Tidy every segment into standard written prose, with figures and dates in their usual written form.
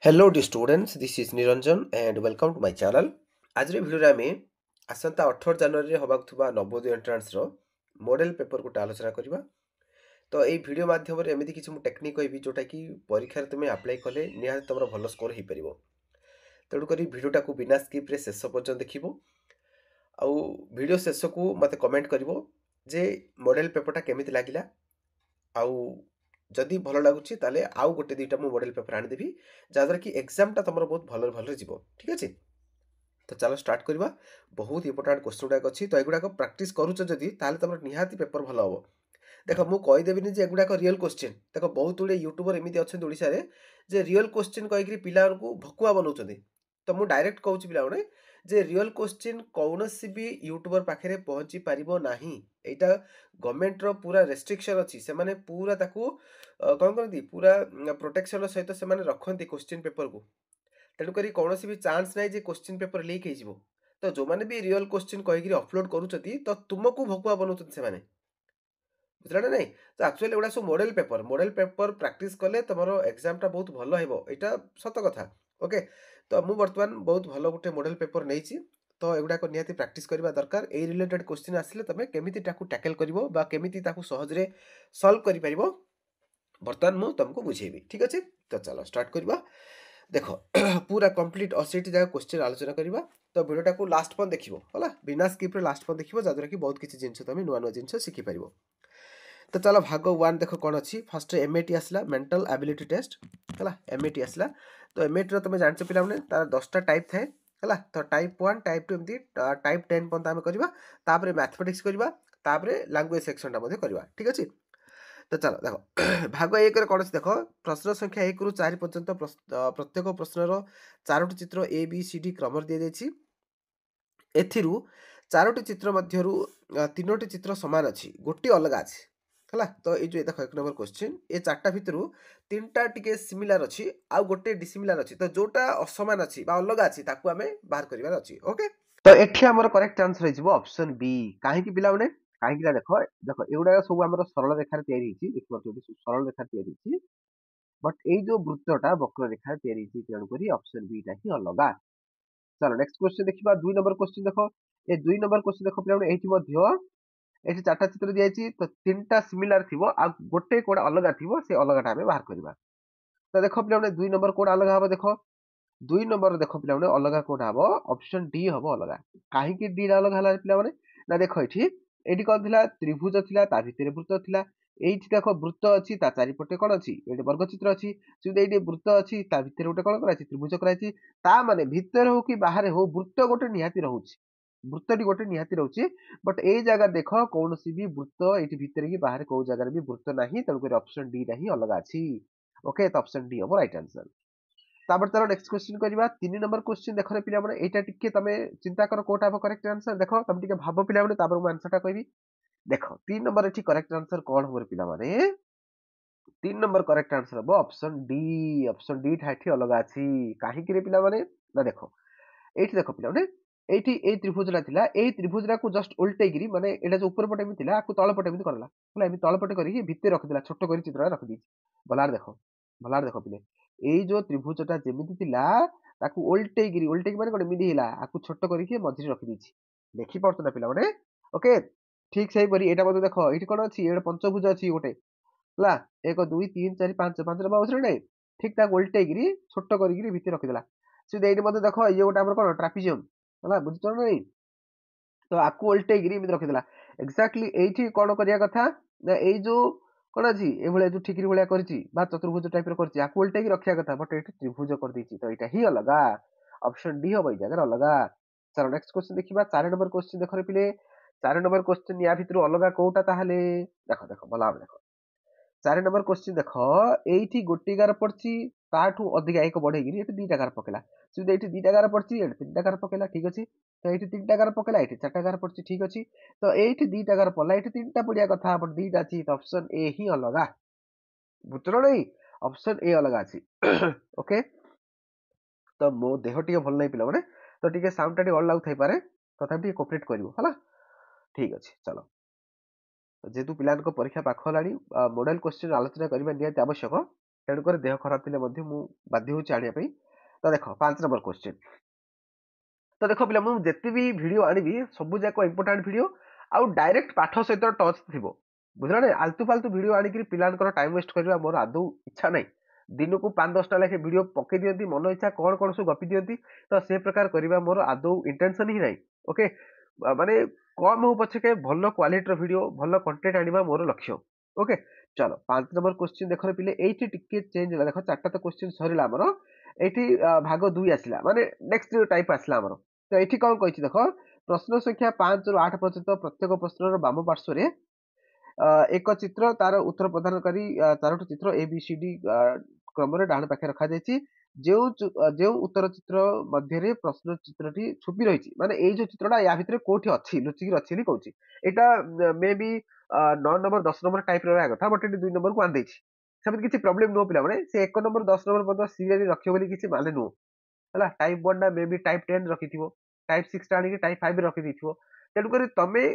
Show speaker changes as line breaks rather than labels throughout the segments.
Hello dear students, this is Niranjan and welcome to my channel. आज video आम आसंता 18 जनवरी होगा Navodaya entrance model paper गोटे आलोचना करवा। तो ये वीडियो माध्यम एमती किसी टेक्निक कहि जोटा कि परीक्षा तुम अप्लाई कले निहाती तुम भल स्कोर हो पार। तेणुक भिडियोटा को बिना स्किप्रे शेष पर्यटन देख आउ वीडियो शेष को मत कमेंट कर जे मॉडल पेपरटा केमिति लागिला आउ जदि भल लगुच ताले आउ गोटे दुईटा मु मॉडल पेपर आनीदेवी जहाँद्वारा कि एग्जामटा तुम बहुत भल भल जीव। ठीक अच्छे, तो चलो स्टार्ट करवा। बहुत इंपोर्टाट क्वेश्चन गुड़ाक अच्छी, तो एगुड़ाक प्राक्ट करुच जदि तुम निहाती पेपर भल हम। देख मु कहीदेवी जे एगुड़ाक रियल क्वेश्चन। देख बहुत गुड़े यूट्यूबर एमती अच्छा ओडिशा जे रियल क्वेश्चन कहीकि पिला भकुआ बनाऊँ। तो मुझे डायरेक्ट कहूँ पिला जे रियल क्वेश्चन कौन भी यूट्यूबर पाखे पहुँची पार ना। यहाँ गवर्नमेंट रो पूरा रेस्ट्रिक्शन अच्छी, से माने पूरा ताकू कौन करती पूरा प्रोटेक्शन सहित से रखती क्वेश्चन पेपर को। तेणुक कौन भी चांस ना क्वेश्चन पेपर लीक हो। तो जो मैंने भी रियल क्वेश्चन कहीकि अपलोड करुँच तो तुमको भकुआ बनाऊँ से बुझला ना नहीं। तो एक्चुअली एगुड़ा सब मॉडल पेपर प्रैक्टिस कले तुम एग्जामटा बहुत भल होता सत कथा। ओके, तो मुझे बर्तमान बहुत भल गोटे मॉडल पेपर नहीं, तो एगुड़ाक निहाती प्रैक्टिस करवा दरकार। ए रिलेटेड क्वेश्चन आसिले तुम केमिति टैकल करिवो बा केमिति ताकू सहजरे सॉल्व करि परिवो बर्तमान मु तुमको बुझेबी। ठीक अच्छे, तो चलो स्टार्ट करवा। देखो पूरा कंप्लीट 80 जगह क्वेश्चन आलोचना करवा। तो वीडियोटा को लास्ट पन देखिबो होला, बिना स्किप रे लास्ट पन देखिबो जहाँद्वारा कि बहुत किसी जिनस तुम नुआ नुआ जिनस शिखि पारिबो। तो चलो भाग 1 देख कौन अच्छी। फर्स्ट एमएटी आसला मेंटल एबिलिटी टेस्ट है। एमएटी आसला तो एमएटी तुम जानच पिला तार 10टा टाइप थाए है। तो टाइप 1 टाइप 2 एमती टाइप 10 पर्यंत आम करवा। मैथमेटिक्स करवा, लैंग्वेज सेक्शन करवा। ठीक अच्छे, तो चलो देख भाग 1 कौन अच्छी। देख प्रश्न संख्या 1 रु 4 पर्यंत प्रत्येक प्रश्नर 4टी चित्र ए बी सी डी क्रम दी जाइए। एथिरू 4टी चित्र मध्यरु 3टी चित्र समान अच्छी, गोटे अलग अच्छी है। तो ये जो देख 1 नंबर क्वेश्चन ये 4टा भितर 3टा टिके सिमिलार अच्छी आउ गोटे डिसिमिलार अच्छी। तो जोटा असमान अच्छी बा अलग अच्छी ताकू आमे बाहर करिवार अच्छी। ओके, तो एठी हमर करेक्ट आंसर हो ऑप्शन बी। काहे पिला माने काहे कि देखो देखो एगुडा सब हमर सरल रेखा तैयारी हिची। देखो सरल रेखा तैयारी हिची, बट ए जो वृत्तटा वक्र रेखा तैयारी हिची, तेणु करी ऑप्शन बी टा ही अलगा। चलो नेक्स्ट क्वेश्चन देखिबा। 2 नंबर क्वेश्चन देखो ए 2 नंबर क्वेश्चन देखो पिला एठी मध्य एठी 4टा चित्र दियाइछि। तो 3टा सिमिलर थिबो आ गोटे कोडा अलगा थिबो, से अलगाटा हमें बाहर करबा। तो देखो पिला 2 नंबर कोड अलगा हबो। देखो 2 नंबर देखो पिला अलगा कोड हबो ऑप्शन डी हबो अलगा। काहे कि डी अलगा हला पिला माने ना देखो एठी कोन थिला त्रिभुज थिला, ता भितरे वृत्त थिला। एठी देखो वृत्त अछि, ता चारिपटे कोन अछि एठी वर्ग चित्र अछि। सिधे एठी वृत्त अछि, ता भितरे गोटे कोन कराछि त्रिभुज कराछि। ता माने भितर हो कि बाहर हो वृत्त गोटे निहाती रहउछि, वृत्तटी गोटे निहाती रहउछि। बट ए जगह देख कौन भी वृत्त ये भितर कि बाहर कौ जगह भी वृत्त नहीं, तेणुक ऑप्शन डी टा ही अलग अच्छी। ओके, तो ऑप्शन डी हम राइट आंसर। तापर चलो नेक्स्ट क्वेश्चन करबा। 3 नंबर क्वेश्चन देखो रे पिला माने एटा टिके तमे चिंता करो कोटा हो करेक्ट आंसर। देखो तम टिके भाबो पिला माने तापर मु आंसर टा कहबी। देखो 3 नंबर एठी करेक्ट आंसर कोन हो रे पिला माने 3 नंबर करेक्ट आंसर हो ऑप्शन डी। ऑप्शन डी ठाठी अलग अछि। काहे कि रे पिला माने ना देखो एठी देखो पिला माने एठी ए त्रिभुजला थिला, ए त्रिभुजरा को जस्ट उल्टे गिरी माने एटा जो ऊपर पटे थिला आकु तळ पटे करला होला। एमि तळ पटे करी भितर रख दिला, छोट करी चित्र रख दी। भलार देखो पिले ए जो त्रिभुजटा जेमिति थिला ताकु उल्टे गिरी माने कोन मिली हिला आकु छोट करी के मझि रख दीछि। देखि पड़त ना पिला माने। ओके, ठीक सही परी एटा मते देखो एठी कोन अछि एटा पंचभुज अछि गोटे होला। 1 2 3 4 5 5 रे बाउसरे नै ठीक ता उल्टे गिरी छोट करी गिरी भितर रख देला। सिधे एठी मते देखो ये गोटा हमर कोन ट्रापिजियम होला, बुझछ ना नहीं। तो आकु उल्टे गिरी एमि रखिदेला। एक्जाक्टली एठी कोन करिया कथा ना एई जो कोन अछि ए भले जो ठिकरी भलिया करछि बा चतुर्भुज टाइप रो करछि आकु उल्टे गिरी रखिया कथा, बट एठी त्रिभुज कर दैछि। तो एटा ही अलगा ऑप्शन डी हो बई जगह अलगा। चलो नेक्स्ट क्वेश्चन देखिबा। 4 नंबर क्वेश्चन देखो रे पिले 4 नंबर क्वेश्चन या भितर अलगा कोटा ताहले देखो देखो भला देखो 4 नंबर क्वेश्चन देखो एठी गोटी गार पड़छि ताठू अधिक एक बढ़े गिरी एठी दुईटा गार पकेला। सिधे एठी दुईटा गार पड़छि एठी तीनटा गार पकेला। ठीक अछि, तो एठी तीनटा गार पकेला एठी चारटा गार पड़छि। ठीक अछि, तो एठी दुईटा गार पड़ला एठी तीनटा पड़िया कथा, बट दुईटा अछि। तो ऑप्शन ए ही अलगा, बुझलो नहीं ऑप्शन ए अलगा अछि। ओके, तो मो देह टिके भल नहीं पिला माने तो टिके साउंड टा टिके अल लागु थाई पारे, तथापि टिके कोऑपरेट करिवो हला। ठीक अछि, चलो जेतु पिलानको परीक्षा पाख हलाणी मॉडल क्वेश्चन आलोचना करबा नियत आवश्यक। तेणुकर देह खराब थे बाध्य होची आनिया पई। तो देख 5 नंबर क्वेश्चन। तो देख पिला मु जेते भी वीडियो आनिबी सब जाक इंपोर्टेंट वीडियो आउ डायरेक्ट पाठ सहित टच थिबो। बुझला ना आलतू फालतू वीडियो आनिक पिलांकर टाइम वेस्ट करबा मोर आदौ इच्छा नहीं। दिन को 5-10टा लेखे वीडियो पके दियंती मन इच्छा कौन कौन सब गपी दियंती। तो से प्रकार करबा मोर आदौ इंटेंशन ही नहीं। ओके माने कम हो पछे के भलो क्वालिटी वीडियो भलो कंटेंट आनिबा मोर लक्ष्य। ओके चलो 5 नंबर क्वेश्चन देख रे पिले एठी टिके चेंज होला। देखो चारटा तो क्वेश्चन सरिला हमर एठी भाग 2 आसिला माने नेक्स्ट टाइप आसिला हमर। तो एठी कौन कहिछि देखो प्रश्न संख्या 5 रु 8 पर्यंत प्रत्येक प्रश्नर बाम पार्श्व रे एक चित्र तार उत्तर प्रदान करी चारोटी चित्र ए बी सी डी क्रम रे डाहाण पाखे रखा जायछि। जो उत्तर चित्र मध्य प्रश्न चित्रटी छुपी रही माने ए जो चित्रटा या भितर कोठी अछि लुचिकी अछि नि कहूछि। एटा may be 9 number 10 number type रे कथा बट एटी 2 नंबर को आन देछि। सेमति किछि प्रॉब्लम नो पिला माने से 1 नंबर 10 नंबर पद सीरियली रखियो बोली किछि माने नो हला टाइप 1 ना मे बी टाइप 10 रखिथिबो टाइप 6 टा आनी टाइप 5 रखि दिथिबो। तेनु करी तमे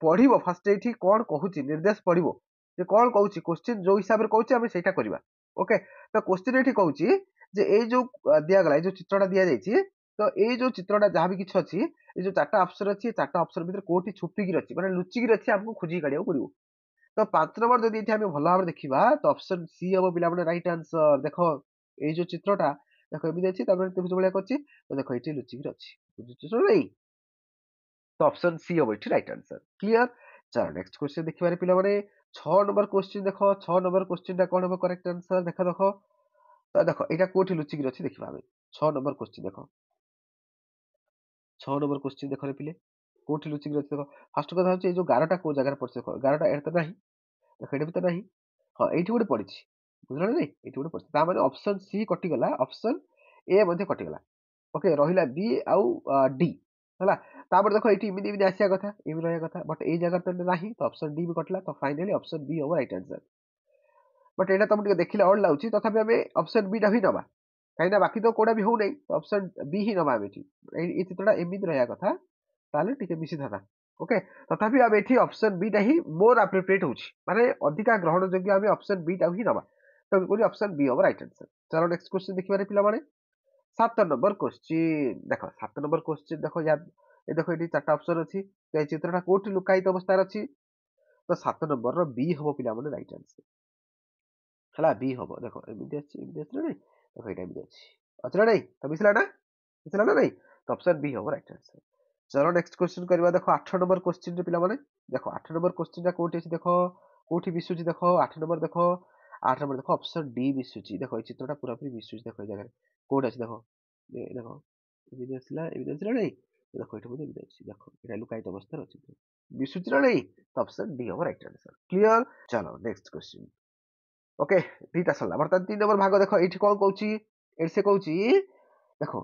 पढिबो फर्स्ट एठी कोन कहूछि निर्देश पढिबो जे कोन कहूछि क्वेश्चन जो हिसाब रे कहूछि हम सेटा करबा। ओके तो क्वेश्चन एठी कहूछि जे ए जो दिया गला ए जो चित्रटा दिया जायछि तो ए जो चित्रटा जहां भी किछ अछि ए जो चारटा अक्षर अछि चारटा अक्षर भीतर कोठी छुपी कि रछि माने लुचि कि रछि हमको खोजी काढियो पड़िबो। तो 5 नंबर जदि एठी हम भलो भाबरे देखिबा तो ऑप्शन सी हबो पिला माने राइट आंसर। देखो ए जो चित्रटा देखो एमि अछि तापर त्रिभुज भलिया करछि तो देखो एठी लुचि कि रछि बुझिछ नै। तो ऑप्शन सी हबो एठी राइट आंसर क्लियर। चलो नेक्स्ट क्वेश्चन देखिबारे पिला माने 6 नंबर क्वेश्चन देखो 6 नंबर क्वेश्चन टा कोन हबो करेक्ट आंसर देखो देखो। तो देखो एटा कोठी लुचि कि रछि देखिबा हम 6 नंबर क्वेश्चन देखो 6 नंबर क्वेश्चन देखो रे पिले कोठी लुचि कि रछि देखो। फर्स्ट कथा होछि ए जो 11टा को जगह पड़छ देखो 11टा एत नाही देखो एटा भी तो नाही हां एठी गोटे पड़िछि बुझला नै एठी गोटे पड़छ ता माने ऑप्शन सी कटि गला ऑप्शन ए मध्ये कटि गला। ओके रहिला बी आउ डी हला तापर देखो एठी इमिति इमिति आसिया कथा इमि रहया कथा बट ए जगह तो नाही तो ऑप्शन डी भी कटला। तो फाइनली ऑप्शन बी हो राइट आंसर बट एटा तुम टिके देखिले ऑड लाउची तथापि हमें ऑप्शन बी टा भी नबा काइना बाकी तो कोडा भी हो नै तो ऑप्शन बी ही नबा एठी ए चित्रटा एमिति रहया कथा ताले टिके मिसी थाता। ओके तथापि अब एठी ऑप्शन बी टा ही मोर एप्रोप्रिएट होची माने अधिका ग्रहण योग्य हमें ऑप्शन बी टा ही नबा। तो कोनी ऑप्शन बी हो राइट आंसर। चलो नेक्स्ट क्वेश्चन देखिबारे पिला माने 7 नंबर क्वेश्चन देखो 7 नंबर क्वेश्चन देखो याद ए देखो एठी चारटा ऑप्शन अछि तो ए चित्रटा कोठी लुकायित अवस्था रे अछि। तो 7 नंबर रो बी हो पिला माने राइट आंसर हला बी हो देखो एमिति अछि नै देखो एटा एमिति अछि अच्छा नै तो मिसला ना नहीं तो ऑप्शन बी हो राइट आंसर। चलो नेक्स्ट क्वेश्चन करबा देखो 8 नंबर क्वेश्चन रे पिला माने देखो 8 नंबर क्वेश्चन टा कोठी अछि देखो कोठी बिसुची देखो 8 नंबर देखो 8 नंबर देखो ऑप्शन डी बिसुची देखो ए चित्रटा पूरा पूरी बिसुची देखो ए जगह कोड अछि देखो ए देखो एमिति आसिला नै देखो एठो मध्ये एमिति अछि देखो एटा लुकायित अवस्था रे अछि बिसुची ना नै तो ऑप्शन डी हो राइट आंसर क्लियर। चलो नेक्स्ट क्वेश्चन ओके दीटा सरला बर्तमान 3 नंबर भाग देखो एठी कोन कहूची एठी से कहूची देखो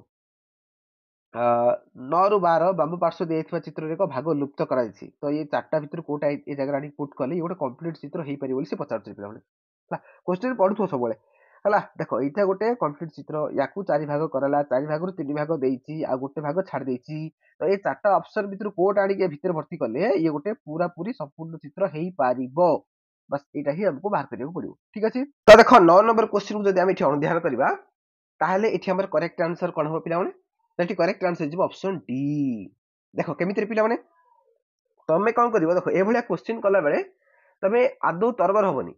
9 रु 12 बाम पार्श्व दिया चित्र एक भाग लुप्त कर तो ये चार्टा भितर कोटा ये जगह आनी पुट कले ये गोटे कंप्लीट चित्र हो पारे से पचार पे क्वेश्चन पढ़ुथ सब है देखो यहाँ गोटे कंप्लीट चित्र या चारि भाग कराला चारि भाग 3 भाग देती आ गोटे भाग छाड़ देती तो ये चार्टा ऑप्शन भितर कोट आनी भितर भर्ती कले ये गोटे पूरा पूरी संपूर्ण चित्र हो पार बस यहाँ ही हमको बाहर करने पड़ो ठीक अच्छे। तो देखो 9 नंबर क्वेश्चन को जब आम अनुधान करवा ताहले एठी हमर करेक्ट आंसर कोन हो पिला माने एठी करेक्ट आंसर जिवो ऑप्शन डी। देखो केमिति रे पिला माने तमे कोन करिवो देखो ए भलिया क्वेश्चन कला बेले तमे आदौ तरबर होबनी।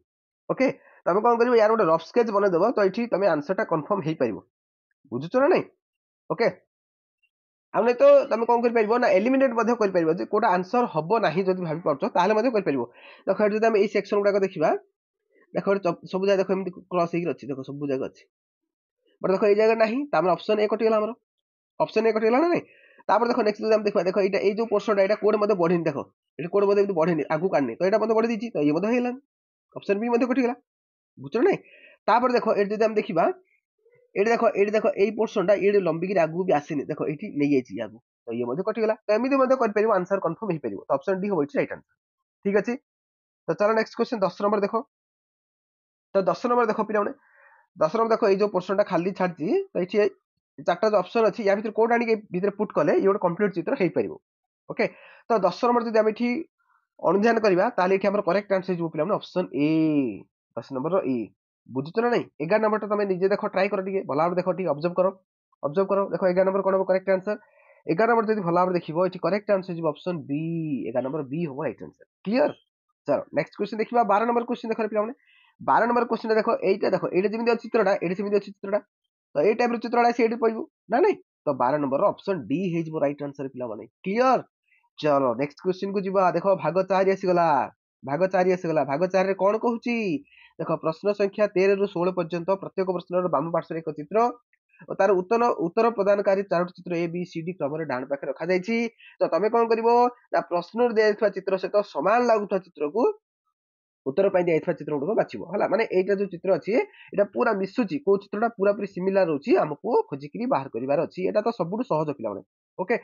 ओके तमे कोन करिवो यार गोटे रफ स्केच बने देबो तो एठी तमे आंसर टा कंफर्म हेई परिवो बुझुचो ना नै। ओके आ नै तो तमे कोन करि परिवो ना एलिमिनेट मध्ये करि परिवो जे कोटा आंसर हबो नाही जदि भाबी पड़छो ताहले मध्ये करि परिवो। देखो एठी जदि हम ए सेक्शन गुडा को देखिबा देखो सब जा देखो एमि क्रॉस हेई अछि देखो सब जगह अछि बट देखो ए जगह नाही तामे ऑप्शन ए कटि गेला हमर ऑप्शन ए कटि गेला ना नै। तापर देखो नेक्स्ट एग्जाम देखो देखो एटा ए जो पोर्शन एटा कोड मध्ये बढ़िन देखो एटा कोड मध्ये एमि बढ़िन आगु काढनी तो एटा मध्ये बढ़ि दिछि तो ये मध्ये हेला ऑप्शन बी मध्ये कटि गेला बुझछो नै। तापर देखो एटा जदि हम देखिबा एटा देखो एई पोर्शन टा एडी लंबी कि आगु भी आसीनी देखो एठी नै जाइछि आगु तो ये मध्ये कटि गेला तो एमिति मध्ये कर परिबो आंसर कंफर्म हेई परिबो तो ऑप्शन डी हो इट्स राइट आंसर ठीक अछि। तो चलो नेक्स्ट क्वेश्चन 10 नंबर देखो तो 10 नंबर देखो पिला 10 नंबर देखो ए जो पोर्शन टा खाली छाडछि तो एठी चारटा जो ऑप्शन अछि या भितर कोड आनी भितर पुट कले ये गोटे कंप्लीट चित्र हेई परिबो। ओके तो 10 नंबर जदि हम एठी अनुध्यान करबा ताले एठी हमर करेक्ट आंसर जो पिला ऑप्शन ए 10 नंबर रो ए बुझुच ना नहीं 11 नंबर तुम निजे देख ट्राई कर भल भाव देख ऑब्जर्व करो देख 11 नंबर कौन हम करेक्ट आंसर 11 नंबर जब भल भाव देखो ये correct answer option B 11 number B हम राइट आंसर क्लियर। चलो नेक्स्ट क्वेश्चन देखा 12 नंबर क्वेश्चन देख पे 12 नंबर क्वेश्चन देखो ये देखो ये जमी चित्रटा ये सेमती अच्छी चित्रटा तो ये टाइप चित्रटा से पड़ू ना नहीं तो 12 नंबर ऑप्शन डी हो राइट आंसर पे क्लियर। चलो नेक्स्ट क्वेश्चन को जीवा देखो भाग 4 आसीगला भाग 4 आसीगला भाग 4 रे कौन कहूँ देख प्रश्न संख्या 13 रु 16 पर्यंत प्रत्येक प्रश्न बाम पार्श्व एक चित्र और तार उत्तर उत्तर प्रदानकारी 4टी चित्र ए बी सी डी क्रम डाण पाखे रखा जाइए। तो तुम कौन कर प्रश्न दिया चित्र सहित सामान लगुवा चित्र को उत्तर दिया चित्र गुड़क बाछव है माने यहाँ जो चित्र अच्छी यहाँ पूरा मिसुची कौ चित्रटा पूरा पूरी सिमिलार रोचे आमको खोजिकी बाहर करार अच्छी यहाँ तो सब सहज पे ओके।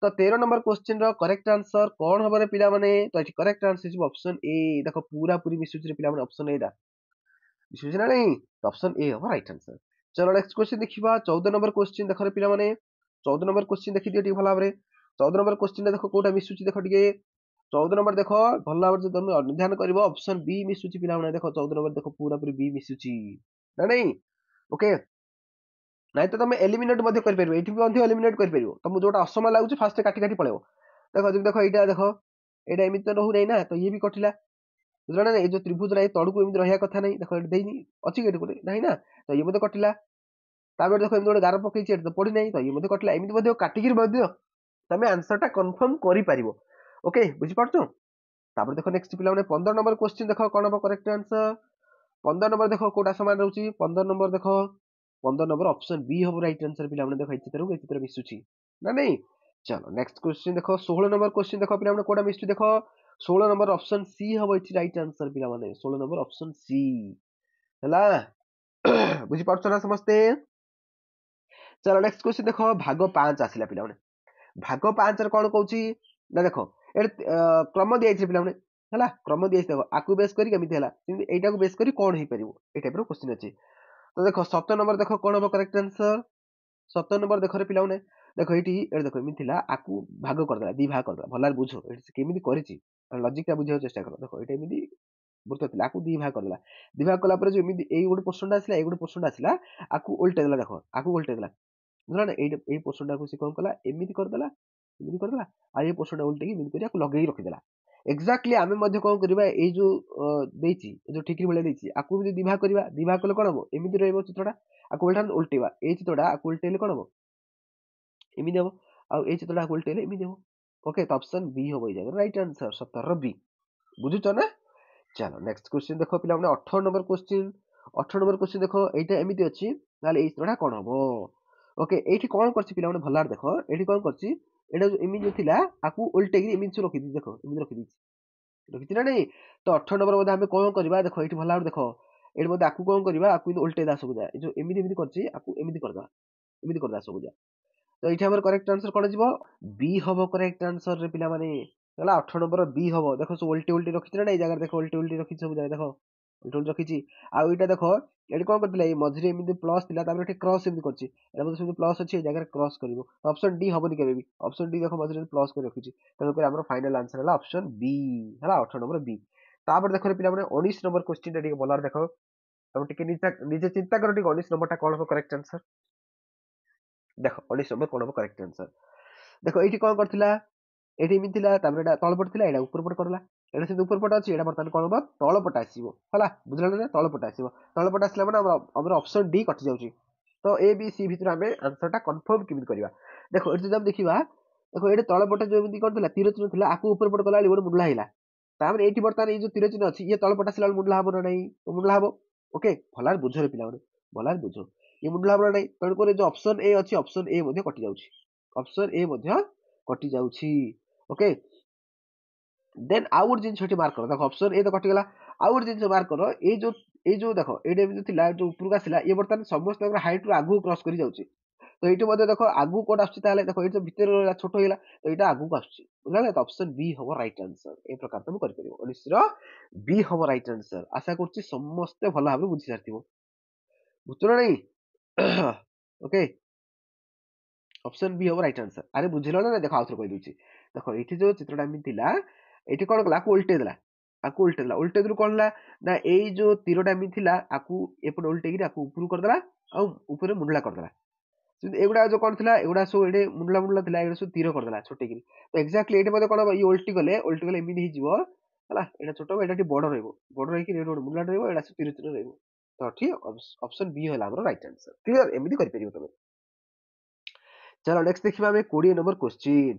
तो 13 नंबर क्वेश्चन करेक्ट आंसर कौन हम रे पिला माने तो ये करेक्ट आंसर ऑप्शन ए देखो पूरा पूरी मिसुची पिला माने ऑप्शन ए मिसुची ना नहीं तो ऑप्शन ए हम राइट आंसर। चलो नेक्स्ट क्वेश्चन देखिबा 14 नंबर क्वेश्चन देखो रे पिला माने 14 नंबर क्वेश्चन देखि दियो ठीक भला भाबरे 14 नंबर क्वेश्चन देखो कोटा मिसुची देखो टिके 14 नंबर देखो भल भाव जो तुम अनुधान कर ऑप्शन बी मिसुची पिला माने देखो 14 नंबर देखो पूरा पूरी बी मिसुची ना नहीं ओके नाइ तो तुम एलिमिनेट एलिमिनेट कर तुमको जोटा असम लगुच फास्ट काटी काटी पड़े देखो जब देखो यहाँ देखो यहाँ एमती तो रहू नहीं ना तो ये भी कटिला बुझल ना ये जो त्रिभुज ना तड़ू एमती रहा कथा नहीं देखो देनी अच्छी ये गोटे ना ना तो ये मत कटिला देखो एमती गोटे गार पकई तो पड़ी ना तो ये मत कटिला एमती काटिकी तुम आंसर टा कन्फर्म कर ओके बुझीपार देखो नेक्स्ट पे 15 नंबर क्वेश्चन देखो कौन हम करेक्ट आंसर 15 नंबर देखो कोटा सामान रोचे 15 नंबर देखो 15 नंबर ऑप्शन बी हम राइट आंसर पे देखो ये चित्र मिसुची ना नहीं। चलो नेक्स्ट क्वेश्चन देखो 16 नंबर क्वेश्चन देखो पे कोटा मिसुची देखो 16 नंबर ऑप्शन सी हम ये राइट आंसर पे 16 नंबर ऑप्शन सी है बुझी पार्छ ना समस्ते। चलो नेक्स्ट क्वेश्चन देखो भाग 5 आसिला पे भाग 5 रे कौन कहूँ ना देखो ये क्रम दिखाई पे है क्रम दिखाई देखो आपको बेस कर यहाँ को बेस कर कौन हो पार ये टाइप क्वेश्चन अच्छी तो देखो 17 नंबर देखो कौन हम करेक्ट आंसर 17 नंबर देखो पे देखो ये देखो एमती आपको भाग करदेला दी भाग करदेला भल बुझ केमी कर लजिक बुझे चेस्ट कर देखो ये एमती वृत्त थी आपको दी भाग करदेला दी भाग कलापर जो गोटे पोर्सन आसला गोटे पोर्सन आसला आपको उल्टेदेला देखो आपको उल्टेदेला बुझल ना ये पोर्सन टाक सी कौन कला एमती करदेला एमती करदेला आ ये पोर्सन उल्टे एमती लगे रखीदेला एक्जाक्टली आम कौन करवा ये जो जो ठिकी भाई आपको दिभाग करवा दिभाग कले कौन हम एमती रही चित्रटा आपको उल्टा उल्टेवा ये चित्रटा आपको उल्टेले कौन हम एमती हम आई चित्रटा आपको उल्टेले एमती हम ओके तो ऑप्शन बी हम ये राइट आंसर 17 बी बुझुच ना। चलो नेक्स्ट क्वेश्चन देखो पे 18 नंबर क्वेश्चन 18 नंबर क्वेश्चन देखो यहाँ एमती अच्छी ना ये चित्रटा कौन हम ओके ये कौन कर भल देख ये कौन कर आपको उल्टे एमती रखी देखो एमती रखी रखी ना नहीं तो 18 नंबर बोधे आम कौन करवा देखो ये भल देख ये बोधे आपको कौन करवा आपको उल्टे दा सब जो एमती एमती करदे एमती करदे सब तो ये हमारे करेक्ट आंसर कौन जी बी हम करेक्ट आंसर रे पिला माने 18 नंबर बी हम देखो सब उल्टी उल्टी रखी ना ये जगह देखो उल्टी उल्टी रखी सब जगह देखो उल्टी उल्टी रखी आउ यहाँ देखो ये कौन कर मझे एमती प्लस थी क्रस एमती कर प्लस अच्छी जगह क्रस कर ऑप्शन डी हम के ऑप्शन डी देखो मझे प्लस कर रखी तेणुक आम फाइनाल आंसर है ऑप्शन बी है 18 नंबर बी। तापर देखो पे 19 नंबर क्वेश्चन भल देख तुम निजे चिंता कर 19 नंबर टा कौन हम करेक्ट आंसर देख 19 नंबर कौन हम करेक्ट आंसर देखो ये कौन करथिला एटी एमती तलपट थी यहाँ उपरपट करला यहाँ से उपरपट अच्छी यहाँ बर्तमान कौन हम तलपट आसो है बुझल ना तलपट आसो तलपट आसला मैंने ऑप्शन डी कटि जाऊँगी तो ए बी सी भितर आम आंसर टा कन्फर्म केमी करवा देखो ये जब देखा देखो ये तलपट जो एमती कौन तीर चिन्ह थी आपको उपरपट कला गोटे मुंडला है तापर ये बर्तमान ये जो तीर चिन्ह अच्छी ये तलपट आसला मुंडला हम ना नहीं मुंडला हम ओके भल बुझ रे पिला भल बुझ ये मुंडला हम ना नहीं तेणुक जो ऑप्शन ए अच्छी ऑप्शन ए कटि जाऊँगी ऑप्शन ए कटि जाऊँगी ओके देन आउ गोटे जिन मार्क कर देखो ऑप्शन ए तो कटिगला आउ गोटे जिन मार्क कर ये जो देखो ये जो उपरक आसला ये बर्तमान समस्त हाइट रू आगू क्रस कर जाऊँगी तो ये देखो आगू कौन आसला देखो ये भितर छोट होगा तो यहाँ आगू आसला तो ऑप्शन बी हम राइट आंसर ए प्रकार तुम कर बी हम राइट आंसर आशा कर समस्ते भल भाव बुझी सारी बुझ ना नहीं ओके ऑप्शन बी हम राइट आंसर अरे बुझल ना देखो आउथर कही दूसरी देखो ये जो चित्रटा एमती ये कौन कला उल्टे देला आकु उल्टेला उल्टेदरु कोन ला ना एई जो तीरटा एमि थिला आकु एपटे उल्टेगिरी आकु उपरु करदेला आ ऊपर मुंडला करदेला एगुड़ा जो कौन थिला एगुड़ा सब एडे मुंडला मुंडला थिला एगुड़ा सब तीर करदेला छोटेकिरी तो एक्जाक्टली एटे मते कोन ये उल्टी गले एमि हिजिवो हला एटा छोटो एटा टी बड़ रहइबो बड़ रही कि एडे मुंडला रहइबो एडा सब तीर तीर रहइबो तो ठीक ऑप्शन बी होला हमरो राइट आंसर क्लियर एमिति करि परिबो तमे चलो नेक्स्ट देखिबा हमें 20 नंबर क्वेश्चन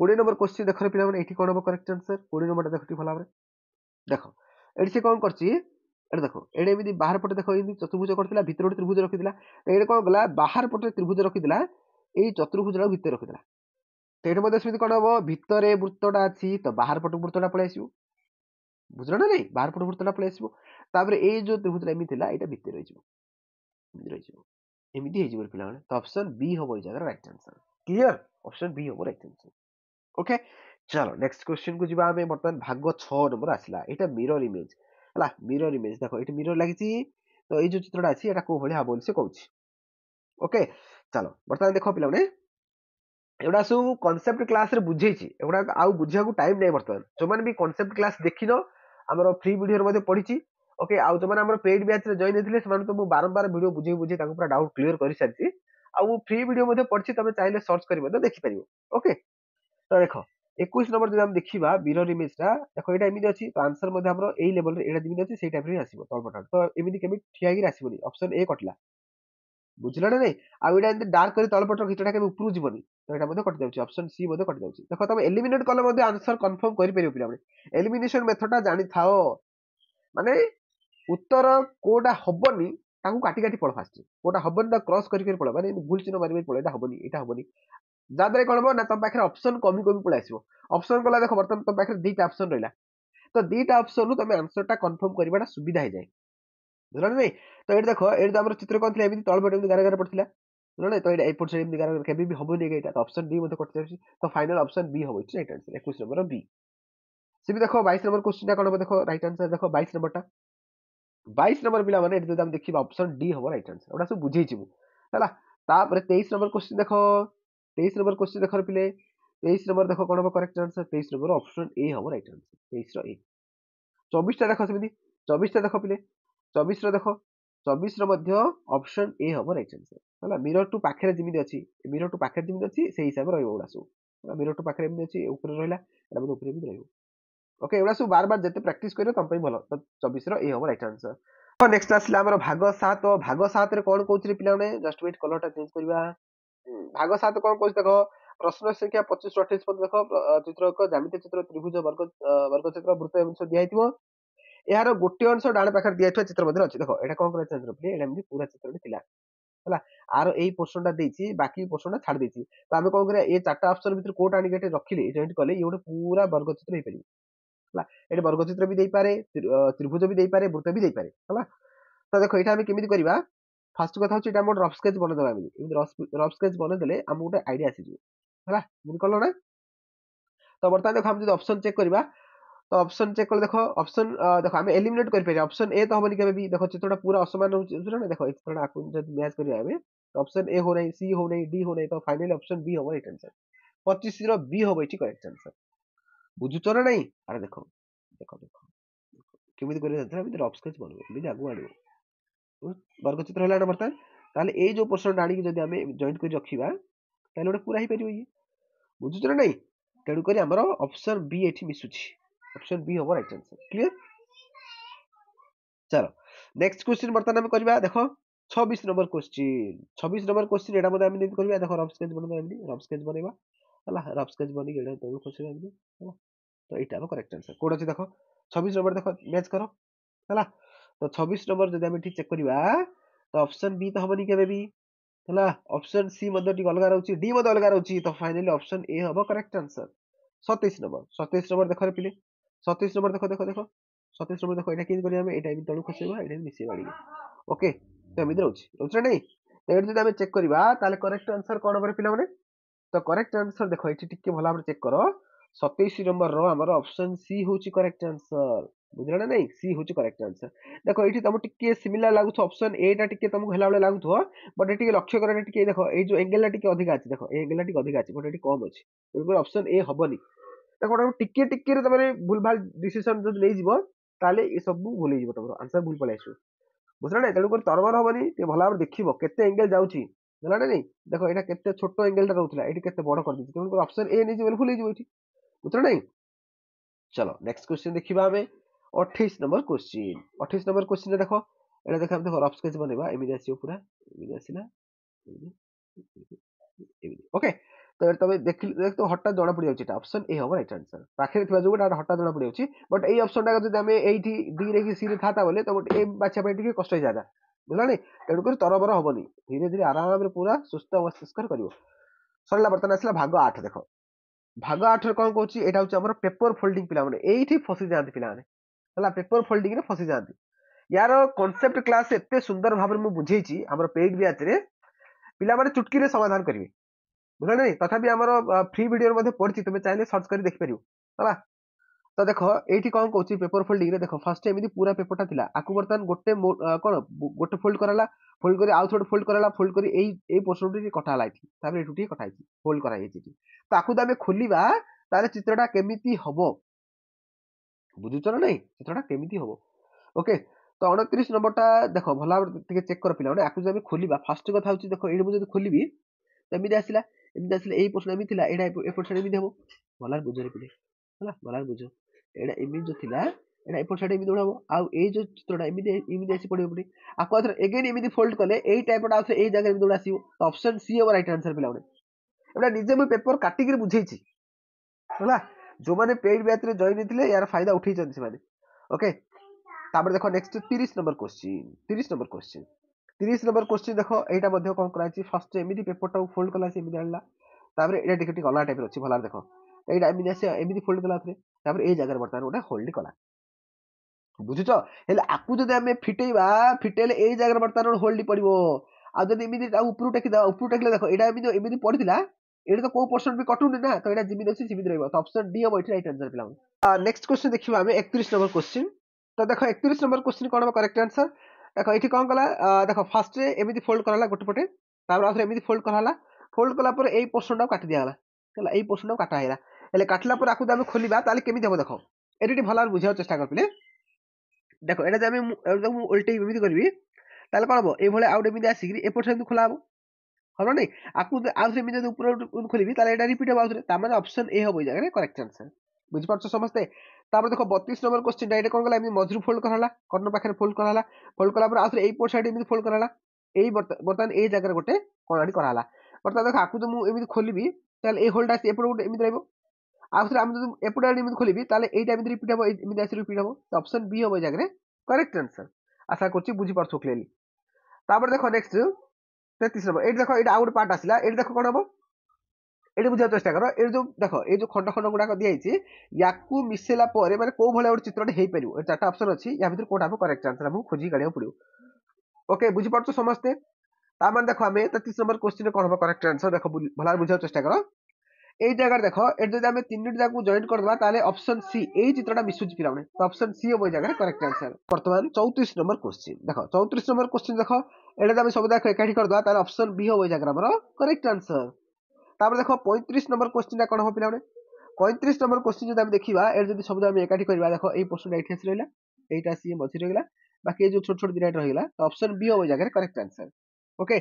20 नंबर क्वेश्चन देखो पिला माने एठी कोन हो करेक्ट आंसर 20 नंबर टा देखो भला देखो एठी से कोन करछि एटा देखो एडे एमिति बाहर पटे देखो एमिति चतुर्भुज करथिला भीतर गोटे त्रिभुज रखिदिला तो एडे कोन गला बाहर पटे त्रिभुज रखिदिला एई चतुर्भुज रा भीतर रखिदिला तो एठी मध्ये स्मिति कोन हो भीतरे वृत्तटा अछि तो बाहर पटे वृत्तटा पळे आसीबो बुझलो ना नहीं बाहर पटे वृत्तटा पळे आसीबो तापर एई जो त्रिभुज रा एमिति थिला एटा भीतर रहिजिबो एमिति हेजिबो पिला माने तो ऑप्शन बी होबो ए जगह right answer clear option B होबो राइट आंसर ओके चलो नेक्स्ट क्वेश्चन को जीवा हमें वर्तमान भाग 6 नंबर आसला एटा मिरर इमेज हला मिरर इमेज देखो एटी मिरर लागिची तो ए जो चित्रटा अछि एटा को भली हाबो से कहूची ओके चलो वर्तमान देखो पिला माने एडा सब कांसेप्ट क्लास रे बुझेची एडा आउ बुझिया को टाइम नै वर्तमान जो माने भी कांसेप्ट क्लास देखिनो हमरो फ्री वीडियो रे मध्ये पढिची ओके आउ जो माने हमरो पेड बैच रे जॉइन हेथिले समान तो मु बारंबार वीडियो बुझे बुझे ताको पूरा डाउट क्लियर करि सारची आउ फ्री वीडियो मध्ये पढिची तमे चाहिले सर्च करि मध्ये देखि परिबो ओके तो देखो 21 नंबर जब हम देखिबा मिरर इमेज टा देखो एटा एमिति अछि तो आंसर मध्ये हमरो एई लेवल रे एटा जिमिति अछि सेई टाइप रे आसीबो तळपटा तो एमिति केमि ठिया गिर आसीबोनी ऑप्शन ए कटला बुझला ना नहीं आ एटा एंत डार्क करी तळपट घिचटा केमि उपरु जीवनी तो एटा मध्ये कटि जाउची ऑप्शन सी मध्ये कटि जाउची देखो तमे एलिमिनेट कले मध्ये आंसर कंफर्म करि परिबो पिला माने एलिमिनेशन मेथड टा जानि थाओ माने उत्तर कोडा हबनी ताकू काटी काटी पळ फास्ट कोडा हबनी ता क्रॉस करि करि पळ माने भूल चिन्ह मारिबे पळ एटा हबनी जादरे कोन हो ना तम पाखरे ऑप्शन कमी कमी पळ आसीबो ऑप्शन कला देखो बर्तन तम पाखरे दीटा ऑप्शन रहिला तो दीटा ऑप्शन नु तमे आंसर टा कंफर्म करिबाटा सुविधा हे जाय बुझला नहीं तो एट देखो एट हमर चित्र कोन थिला एमिति तळ बटे गारा गारा पड़थिला बुझला नहीं तो एपट से एमिति गारा गारा केबे भी हबो नहीं एटा तो ऑप्शन डी मध्ये कटि जाउची तो फाइनल ऑप्शन बी हबो राइट आंसर 21 नंबर बी सिबी देखो 22 नंबर क्वेश्चन टा कोन देखो राइट आंसर देखो 22 नंबर टा 22 नंबर पिला माने एट हम देखिबा ऑप्शन डी हबो राइट आंसर ओडा सब बुझेछि मु हला तापर 23 नंबर क्वेश्चन देखो 23 नंबर क्वेश्चन देखो पिले 23 नंबर देखो कोन हबो करेक्ट आंसर 23 नंबर ऑप्शन ए हबो राइट आंसर 23 रो ए 24 टा देखो सेमिति 24 टा देखो पिले 24 रो देखो 24 रो मध्य ऑप्शन ए हबो राइट आंसर हला मिरर टू पाखरे जिमिति अछि मिरर टू पाखरे जिमिति अछि सेही हिसाब रहइबो ओडा सु मिरर टू पाखरे जिमिति अछि ऊपर रहइला एटा मते ऊपर भी रहइबो ओके एडा सु बार बार जते प्रैक्टिस करियो तम पई भलो तो 24 रो ए हबो राइट आंसर तो नेक्स्ट आसला हमर भाग 7 रे कोन कहउछि पिला माने जस्ट वेट कलर टा चेंज करबा भाग 7 कोन कहउछि देखो प्रश्न संख्या 25 ରୁ 28 पद देखो चित्र एक ज्यामिति चित्र त्रिभुज वर्ग चित्र वृत्त अंश दिया हितबो यार गोटे अंश डाण पाखर दिया हितबो चित्र मध्ये अछि देखो एटा कोन करे चेंज करबे एटा एमदी पूरा चित्र थिला हला आर एई पोर्शन टा देछि बाकी पोर्शन टा छाड़ देछि तो हमें कोन करे ए चारटा ऑप्शन भीतर कोट आनी गेटे रखिले जॉइंट कले ये गोटे पूरा वर्ग चित्र हे परिबो हला एटे वर्ग चित्र भी देई पारे त्रिभुज भी देई पारे वृत्त भी देई पारे हला तो देखो एटा हमें केमिति करबा फर्स्ट कथा होची एटा मोड रफ स्केच बने देबा हमें रफ स्केच बने देले हम गोटे आईडिया आसी जिवो हला बुझ कलो ना तो बर्तमान देखो हम जब ऑप्शन चेक करबा तो ऑप्शन चेक कर देखो ऑप्शन देखो हम एलिमिनेट कर पारे ऑप्शन ए तो हमनी केबे भी देखो चित्रटा पूरा असमान होची बुझलो ना देखो चित्रटा आकु जब मैच करिया हमें तो ऑप्शन ए हो नहीं सी हो नहीं डी हो नहीं तो फाइनली ऑप्शन बी होबो राइट आंसर 25 रो बी होबो इठी करेक्ट आंसर बुझुचो ना नहीं अरे देखो देखो देखो केमिति करिया था भी रफ स्केच बनबो भी आगु आडिबो वर्ग चित्र हला ना बर्तमान ताले ए जो पोर्शन आनी कि जदी हमें जॉइंट कर रखिबा ताले ओटा पूरा ही परिबो ये बुझुचो ना नहीं तेणु करी हमर ऑप्शन बी एठी मिसुची ऑप्शन बी होबो राइट आंसर क्लियर चलो नेक्स्ट क्वेश्चन बर्तमान हम करबा देखो 26 नंबर क्वेश्चन 26 नंबर क्वेश्चन एटा मध्ये हम नित करबा देखो रफ स्केच बनबा एमडी रफ स्केच बनेबा हला रफ स्केच बनी गेडा तो क्वेश्चन एमडी हला तो एटा हो करेक्ट आंसर कोड अछि देखो 26 नंबर देखो मैच करो हला तो 26 नंबर जदी हम ठीक चेक करबा तो ऑप्शन बी तो हमनी केबे भी हला ऑप्शन सी मध्ये टी अलगा रहउची डी मध्ये अलगा रहउची तो फाइनली ऑप्शन ए हबो करेक्ट आंसर 27 नंबर देखो रे पिले 27 नंबर देखो देखो देखो 27 नंबर देखो एटा केन करी हमें एटा भी तळु खसेबा एटा मिसे बाडी ओके तो एमिद रहउची नहीं तो एटा जदी हम चेक करबा ताले करेक्ट आंसर कोन होबे पिला माने तो करेक्ट आंसर देखो एठी टिके भला हम चेक करो 27 नंबर रो हमर ऑप्शन सी होची करेक्ट आंसर बुझला ना नहीं सी होची करेक्ट आंसर देखो एठी तुम टिके सिमिलर लागु छ ऑप्शन ए टा टिके तुमको हेला बेले लागु छ बट एठी लक्ष्य करे टिके देखो ए जो एंगल टिके अधिक अछि देखो ए एंगल टिके अधिक अछि बट एठी कम अछि बिल्कुल ऑप्शन ए हबनी देखो टिके टिके रे तमरे भूल भाल डिसीजन जब नै जीवो ताले ए सब भूल जीवो तमरो आंसर भूल पळे आसो बुझला नै तेणु कर तरबर हबनी ते भला भाबरे देखिबो केते एंगल जाउची बुझला नै देखो एटा केते छोटो एंगल टा रहउतला एटी केते बड़ कर दिछि तेणु कर ऑप्शन ए नै जीवो भूल जीवो एठी बुझला नै चलो नेक्स्ट क्वेश्चन देखिबा हमें 28 नंबर क्वेश्चन 28 नंबर क्वेश्चन देखो एटा देखो हम देखो रफ स्केच बनेबा एमिति आसीयो पूरा एमिति आसीला ओके तो तबे देख तो हटा जणा पड़ी जाउची ऑप्शन ए हो राइट आंसर पाखे थिबा जो हटा जणा पड़ी जाउची बट ए ऑप्शन टा जदि हमें एठी डी रे कि सी रे थाता बोले तो ए बाछा पे टिके कष्ट हो जाता बुझला नै तेणु कर तरबर हबनी धीरे धीरे आराम रे पूरा सुस्त मस्तिष्क करिवो सरला बर्तन आसला भाग 8 देखो भाग 8 रे कोन कहूची एटा होची हमर पेपर फोल्डिंग पिला माने एठी फसी जांती पिला माने हला पेपर फोल्डिंग रे फसी जांती यार कांसेप्ट क्लास एते सुंदर भाबरे मु बुझेची हमर पेड बैच रे पिला माने चुटकी रे समाधान करिवे बुझला नै तथापि हमर फ्री वीडियो मध्ये पढछि तुमे चाहिले सर्च करी देख परियो हला तो देखो एठी कोन कहूची पेपर फोल्डिंग रे देखो फर्स्ट एमिति पूरा पेपरटा थिला आकु बर्तन गोटे कोन गोटे फोल्ड करला फोल्ड करी आउ थोड़े फोल्ड करी एई पोर्शन टी कटा लाइथि ताबे एठुटी कटाइछि फोल्ड करा हेछि तो आकु दामे खोलिबा तारे चित्रटा केमिति हबो बुझुचो नै चित्रटा केमिति हबो ओके तो 29 नंबरटा देखो भला टिके चेक कर पिला माने आकु जबे खोलिबा फर्स्ट कथा होची देखो एडी मु जदि खोलिबी एमिति आसिला एई पोर्शन एमिति थिला एडा ए पोर्शन एमिति हबो भला बुझरे पिले हला भला बुझो एडा एमिति जो थिला एडा ए पोर्शन एमिति उडाबो आ ए जो चित्रटा एमिति आसी पडिबो पडी आकु अथर अगेन एमिति फोल्ड कले एई टाइपटा आसे एई जगह एमिति उडासियो तो ऑप्शन सी हो राइट आंसर पिला माने एडा निजे मु पेपर काटी के बुझेछि हला जो माने पेड बैच रे जॉइन थिले यार फायदा उठै छन से माने ओके तापर देखो next 30 number question 30 number question देखो एटा मध्ये कोन कराची फर्स्ट एमिति पेपर टा फोल्ड कला से एमिति आनला तापर एटा टिके टिके गला टाइप अछि भला देखो एटा एमिति आसे एमिति फोल्ड कला थरे तापर ए जगह बर्तन ओटा होल्ड कला बुझुचो हेले आकु जदि हमें फिटेबा फिटेले ए जगह बर्तन होल्ड पड़िबो आ जदि एमिति ऊपर टेकी दा ऊपर टेकले देखो एटा एमिति पड़िथिला एटा तो को पोर्शन भी कटुनी ना तो एटा जिमिति अछि जिमिति रहइबो तो ऑप्शन डी हो एठी राइट आंसर पिला नेक्स्ट क्वेश्चन देखिबा हमें 31 नंबर क्वेश्चन तो देखो 31 नंबर क्वेश्चन कोन हो करेक्ट आंसर देखो एठी कोन कला देखो फर्स्ट रे एमिति फोल्ड करला गोटे पटे तापर आथरे एमिति फोल्ड करला पर एई पोर्शन टा काटि दियाला हला एई पोर्शन टा काटा हेला हेले काटला पर आकु दामे खोलिबा ताले केमिति हो देखो एठी भला बुझाव चेष्टा कर पिले देखो एटा जे हम उल्टे एमिति करबी ताले कोन हो ए भले आउट एमिति आसी ए पोर्शन खुला हो हलो नै आकु आउसे एमिति ऊपर खोलिबी ताले एटा रिपीट हो आउसे ता माने ऑप्शन ए हो जगह करेक्ट आंसर बुझ पाछो समझते तापर देखो 32 नंबर क्वेश्चन डाइरेक्ट कोन गला एमि मजरू फोल्ड करला कर्न पाखरे फोल्ड कला पर आथरे एई पोर्ट साइड एमि फोल्ड करला एई बर्तन एई जगह गोटे कोनाडी कराला बर्तन देखो आकु जो मु एमि खोलिबी ताले ए होल्ड आसी एपड गोटे एमि रहइबो आथरे हम जो एपड एमि खोलिबी ताले एईटा एमि रिपीट हो एमि आसी रिपीट हो तो ऑप्शन बी हो जगह करेक्ट आंसर आशा करछि बुझी पारछो क्लियरली तापर देखो नेक्स्ट 33 नंबर एई देखो एटा आउट पार्ट आसिला एई देखो कोन हबो एडी बुझा चेष्टा करो ए जो देखो ए जो खंड खंड गुडा दिया हिची याकू मिसेला परे माने को भले और चित्रटे हेई परियो ए चारटा ऑप्शन अछि या भीतर कोटा करेक्ट आंसर हम खोजी गाड़िया पड़ियो ओके बुझी पारछो समझते ता माने देखो हमें 33 नंबर क्वेश्चन कोन हो करेक्ट आंसर देखो भला बुझा चेष्टा करो एई जगह देखो ए जदि हमें तीनटी जाकू जॉइन कर दबा ताले ऑप्शन सी एई चित्रटा मिसुची पिला माने तो ऑप्शन सी हो जगह करेक्ट आंसर वर्तमान 34 नंबर क्वेश्चन देखो 34 नंबर क्वेश्चन देखो एटा हमें सब देखो एकाठी कर दबा ताले ऑप्शन बी हो जगह हमर करेक्ट आंसर तापर देखो 35 नंबर क्वेश्चन कोन हो पिला माने 35 नंबर क्वेश्चन जदि हम देखिबा ए जदि सब हम एकाठी करबा देखो एई पोर्शन एठी आसी रहला एटा सी मझी रहला बाकी जो छोट छोट दिनाट रहला तो ऑप्शन बी हो जगह करेक्ट आंसर ओके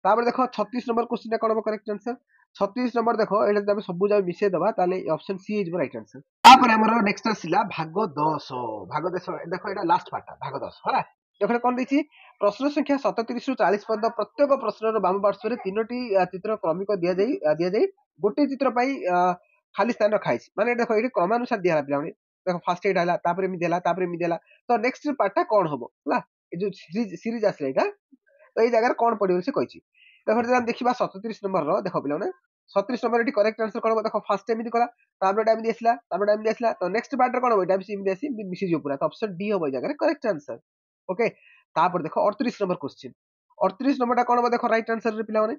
तापर देखो 36 नंबर क्वेश्चन कोन हो करेक्ट आंसर 36 नंबर देखो एटा जदि हम सब जाय मिसे दबा ताले option C is right answer तापर हमर नेक्स्ट आसीला भाग 10 देखो एटा लास्ट पार्ट भाग 10 होला देखो कोन दैछि प्रश्न संख्या 37 रु 40 पर्यंत प्रत्येक प्रश्नर बाम पार्श्व रे तीनोटी चित्र क्रमिक दिया जाई गोटे चित्र पई खाली स्थान रखाइछि माने देखो एठी क्रमानुसार दिया पिला माने देखो फर्स्ट एटा हला तापर एमि देला तो नेक्स्ट पार्टटा कोन होबो हला ए जो सीरीज आसले एटा तो ए जगह कोन पडियो से कहिछि देखो जब हम देखिबा 37 नंबर रो देखो पिला माने 37 नंबर एठी करेक्ट आंसर कोन देखो फर्स्ट एमि कला तापर एमि आसला तो नेक्स्ट पार्ट कोन होबो एटा भी एमि आसी मिसी जो पूरा तो ऑप्शन डी होबो जगह करेक्ट आंसर ओके तापर देखो 38 नंबर क्वेश्चन 38 नंबरटा कोन होबो देखो राइट आंसर रे पिला माने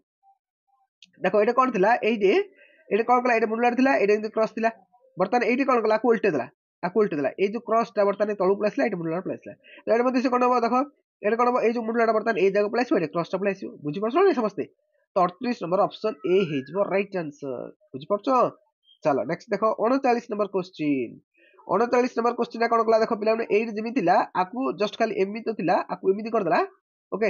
देखो एटा कोन थिला एई जे एटा कोन कला एटा मुलार थिला एटा इनते क्रॉस थिला बर्तन एठी कोन कला को उल्टे देला ए जो क्रॉस टा बर्तन तळु प्लेसला एटा मुलार प्लेसला तो एटा मध्ये से कोन होबो देखो एटा कोन होबो ए जो मुलाटा बर्तन ए जगह प्लेस होय क्रॉस टा प्लेस बुझी परछो नै समझते तो 38 नंबर ऑप्शन ए हेजबो राइट आंसर बुझी परछो चलो नेक्स्ट देखो 39 नंबर क्वेश्चन 39 नंबर क्वेश्चन कौन कला देखो पिला एट जमी थिला आकु जस्ट खाली एमि तो थिला आकु एमिति कर देला ओके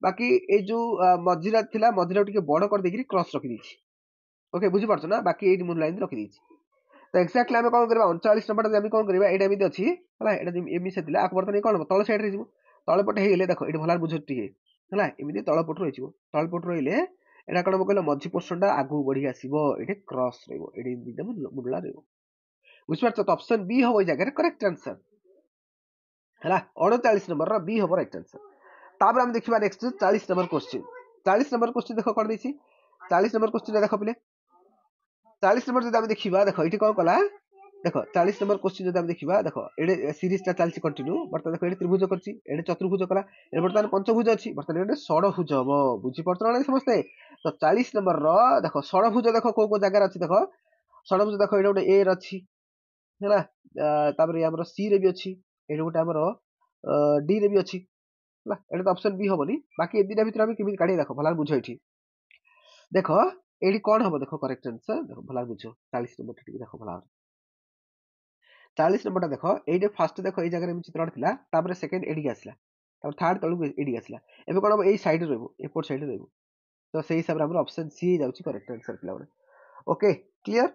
बाकी ए जो मझिरा थिला मझिरा टिके बड़ कर देकरी क्रॉस रखि दी ओके बुझी पारछ ना बाकी एट मूल लाइन रखि दी तो एक्जाक्टली आम कौन करबा 39 नंबर आम कौन करबा एटा एमिति अछि हला एटा एमि से थिला आकु बर्तन कौन तळ साइड रे जिवो तळ पटे हेले देखो एटी भलार बुझ टिके हला एमिति तळ पट रहि जिवो तळ पट रहिले एटा कौन कहलो मझी पोर्शन टा आगु बढ़ी आसीबो एटे क्रॉस रहइबो एटी दिटा मुडला रहइबो बुझिपारछ तो ऑप्शन बी हो जगह करेक्ट आंसर है 39 नंबर रो बी हो राइट आंसर तापर हम देखिबा next 40 number question 40 number question देखो कोन देछि 40 नंबर क्वेश्चन देखो पले 40 नंबर जदि हम देखिबा देखो इठी कोन कला देखो 40 नंबर क्वेश्चन जदि हम देखिबा देखो एडे सीरीज टा चलछि कंटिन्यू बर्तन देखो एडे त्रिभुज करछि एडे चतुर्भुज कला एडे बर्तन पंचभुज अछि बर्तन एडे षडभुज हबो बुझि पड़तरो ना समझते तो 40 नंबर रो देखो षडभुज देखो को जगह अछि देखो षडभुज देखो एडे ए अछि हैला तापर हमर सी रे भी अछि एडे गोटे हमर डी रे भी अछि हैला एडे तो ऑप्शन बी होबनी बाकी ए दिना भीतर हम केमि काढी देखो भला बुझो एठी देखो एडी कोन हबो देखो करेक्ट आंसर देखो भला बुझो 40 नंबर टिके देखो भला 40 नंबर टा देखो एडे फर्स्ट देखो ए जगह में चित्र थिला तापर सेकंड एडी आसला तापर थर्ड तळु एडी आसला एबे कोन हबो ए साइड रे रहबो एपोर्ट साइड रे रहबो तो सेही हिसाब रे हमर ऑप्शन सी जाउची करेक्ट आंसर पिला ओके क्लियर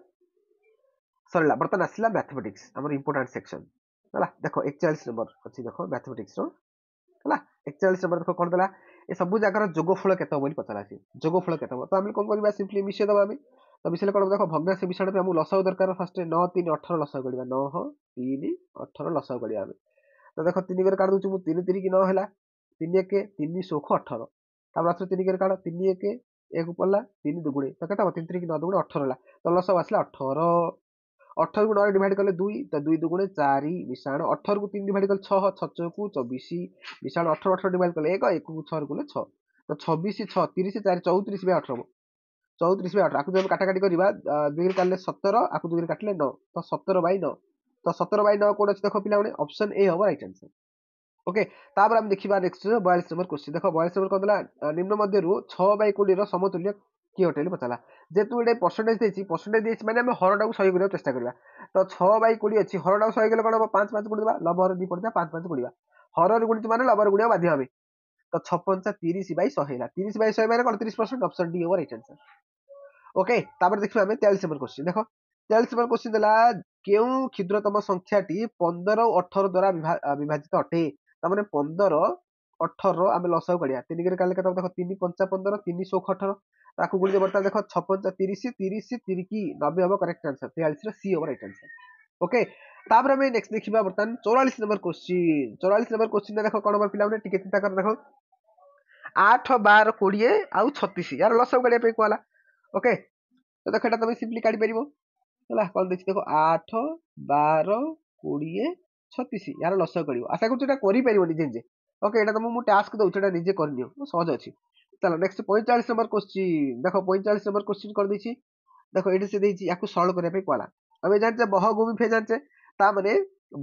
सरला बर्तन आसला मैथमेटिक्स हमर इंपोर्टेंट सेक्शन हला देखो 41 नंबर अछि देखो मैथमेटिक्स रो हला 41 नंबर देखो कोन देला ए सब जगह जोगफल केते बोली पता लासी जोगफल केते तो हम कोन करबा सिंपली मिसे दबा हम तो मिसले कोन देखो भग्नांश विषय पे हम लसाउ दरकार फर्स्ट 9 3 18 लसाउ करिबा 9 3 18 लसाउ करिया हम तो देखो 3 कर काट दूछु मु 3 3 की 9 हैला 3 1 3 सोख 18 तब रात्र 3 कर काट 3 1 एक पल्ला 3 दुगुणे तो केता 3 3 की 9 दुगुणे 18 ला तो लसाउ आसला 18 18 को 9 डिवाइड कले 2 तो 2 दुगुणे 4 मिसाण 18 को 3 डिवाइड कले 6 6 को 24 मिसाण 18 18 डिवाइड कले 1 1 को 6 कले 6 तो 26 6 30 4 34 बाय 18 34 बाय 18 आकु जब काटा काटी करबा 2 रे काटले 17 आकु 2 रे काटले 9 तो 17 बाय 9 तो 17 बाय 9 कोन अछि देखो पिला माने ऑप्शन ए हो राइट आंसर ओके तापर हम देखिबा नेक्स्ट 42 नंबर क्वेश्चन देखो 42 नंबर कोन देला निम्न मध्य रु 6 बाय 20 रो समतुल्य की होटेल पचाला जेतु एडे परसेंटेज देछि माने हम हरडा को 100 करिया चेष्टा करबा तो 6 बाय 20 अछि हरडा को 100 गेले कोन 5 5 गुण देबा लबर 2 पड़ता 5 5 गुणिबा हरर गुणित माने लबर गुणिया बाध्य हबे तो 56 30 बाय 100 हैला 30 बाय 100 माने 38% ऑप्शन डी हो राइट आंसर ओके तापर देखिबा हम 43 नंबर क्वेश्चन देखो 43 नंबर क्वेश्चन देला केउ क्षुद्रतम संख्याटी 15 और 18 द्वारा विभाजित अटे तामाने 15 18 आमे लसाउ करिया 3 के काले देखो 3 5 15 3 16 18 ताकू गुणी बर्ता देखो 56 30 30 3 की 90 हबो करेक्ट आंसर 43 रो सी हबो राइट आंसर ओके तापर हम नेक्स्ट देखिबा बर्तन 44 नंबर क्वेश्चन 44 नंबर क्वेश्चन देखो कोन हमर पिला माने टिके चिंता कर देखो 8 12 20 आउ 36 यार लसाउ करिया पे कोला ओके तो देखो एटा तुम सिंपली काढी परिबो हला कोन देखि देखो 8 12 20 36 यार लसाउ करिवो आशा करछु एटा करि परिबो निजे निजे ओके एटा तुम मु टास्क दउ एटा निजे करनियो सहज अछि चलो नेक्स्ट 45 नंबर क्वेश्चन देखो 45 नंबर क्वेश्चन कर देछि देखो एटी से देछि याकू सॉल्व करे पे कोला हमें जानते बह गुमी फे जानते ता माने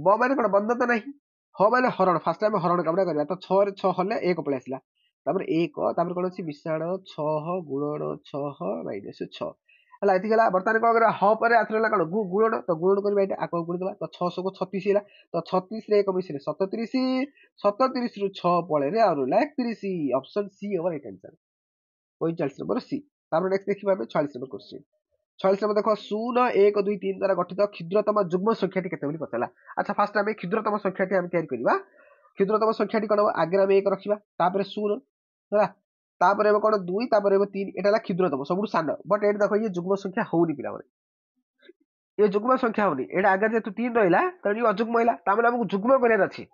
ब माने कोन बंद तो नहीं ह माने हरण फर्स्ट टाइम हरण कामडा करबा तो 6 रे 6 हले 1 पळे आसिला तापर 1 तापर कोन अछि मिसाण 6 गुणन 6 माइनस 6 हला एति गला बर्तन को अगर ह पर आथरला कोन गुणन तो गुणन करबा एटा आको गुण देबा तो 600 को 36 हैला तो 36 रे 1 मिसले 37 37 रु 6 पळे रे और 31 ऑप्शन सी ओवर राइट आंसर 45 नंबर सी तापर नेक्स्ट देखिबा हम 46 नंबर क्वेश्चन 46 नंबर देखो 0 1 2 3 द्वारा गठित क्षुद्रतम जुग्म संख्याटी केते बोली पतला अच्छा फर्स्ट हम क्षुद्रतम संख्याटी हम तयार करबा क्षुद्रतम संख्याटी कोन आगे हम 1 रखिबा तापर 0 हला तापर एबे कोन 2 तापर एबे 3 एटाला क्षुद्रतम सबुठ सान बट एट देखो ये जुग्म संख्या होउनी पिला माने ये जुग्म संख्या होउनी एटा आगे जे 3 रहिला त ये अजुग्म हैला ता माने हमकु जुग्म करे अछि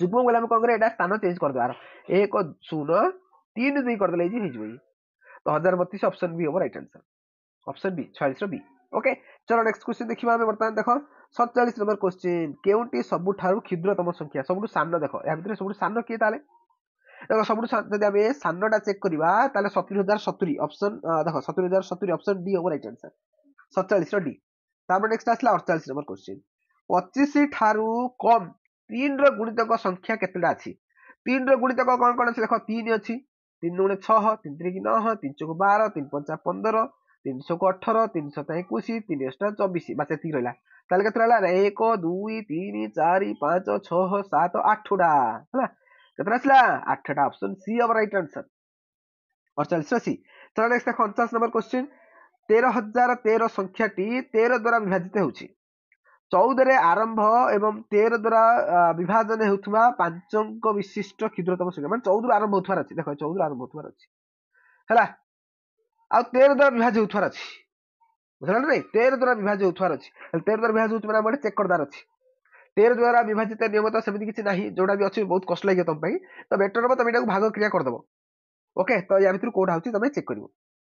जुग्म बोला हम कोन करे एटा स्थान चेंज कर देबार 1 0 3 2 कर देले जी हिजबई तो 1032 ऑप्शन बी हो राइट आंसर ऑप्शन बी 46 रो बी ओके चलो नेक्स्ट क्वेश्चन देखिबा हम वर्तमान देखो 47 नंबर क्वेश्चन केउटी सबुठारु क्षुद्रतम संख्या सबुठ सान देखो या भितर सबुठ सान के ताले देखो सबुठ जदि हम सानटा चेक करबा ताले 70070 ऑप्शन देखो 70070 ऑप्शन डी हो राइट आंसर 47 रो डी तापर नेक्स्ट आसला 48 नंबर क्वेश्चन 25 ठारू कम 3 रो गुणितक संख्या केतेटा अछि 3 रो गुणितक कोन कोन अछि देखो 3 अछि 3 गुणे 6 3 3 की 9 3 4 12 3 5 15 300 को 18 300 21 3 24 बास एति रहला ताले केते रहला 1 2 3 4 5 6 7 8टा हला केते आसला 8टा ऑप्शन सी अब राइट आंसर 48 चलो नेक्स्ट देखो 49 नंबर क्वेश्चन 13013 संख्याटी 13 द्वारा विभाजित होउची 14 रे आरंभ एवं 13 द्वारा विभाजन हेउथबा पांच अंक विशिष्ट क्षुद्रतम संख्या माने 14 रे आरंभ होथवार अछि देखो 14 रे आरंभ होथवार अछि हला आ 13 द्वारा विभाज्य होथवार अछि बुझला नै 13 द्वारा विभाज्य होथवार अछि 13 द्वारा विभाज्य होथबा माने चेक करदार अछि 13 द्वारा विभाजित नियम तो सेमिति किछि नाही जोडा भी अछि बहुत कष्ट लागि तम पई तो बेटर हो तमे एटाକୁ भाग क्रिया कर दबो ओके तो या भितर कोड होउची तमे चेक करिवो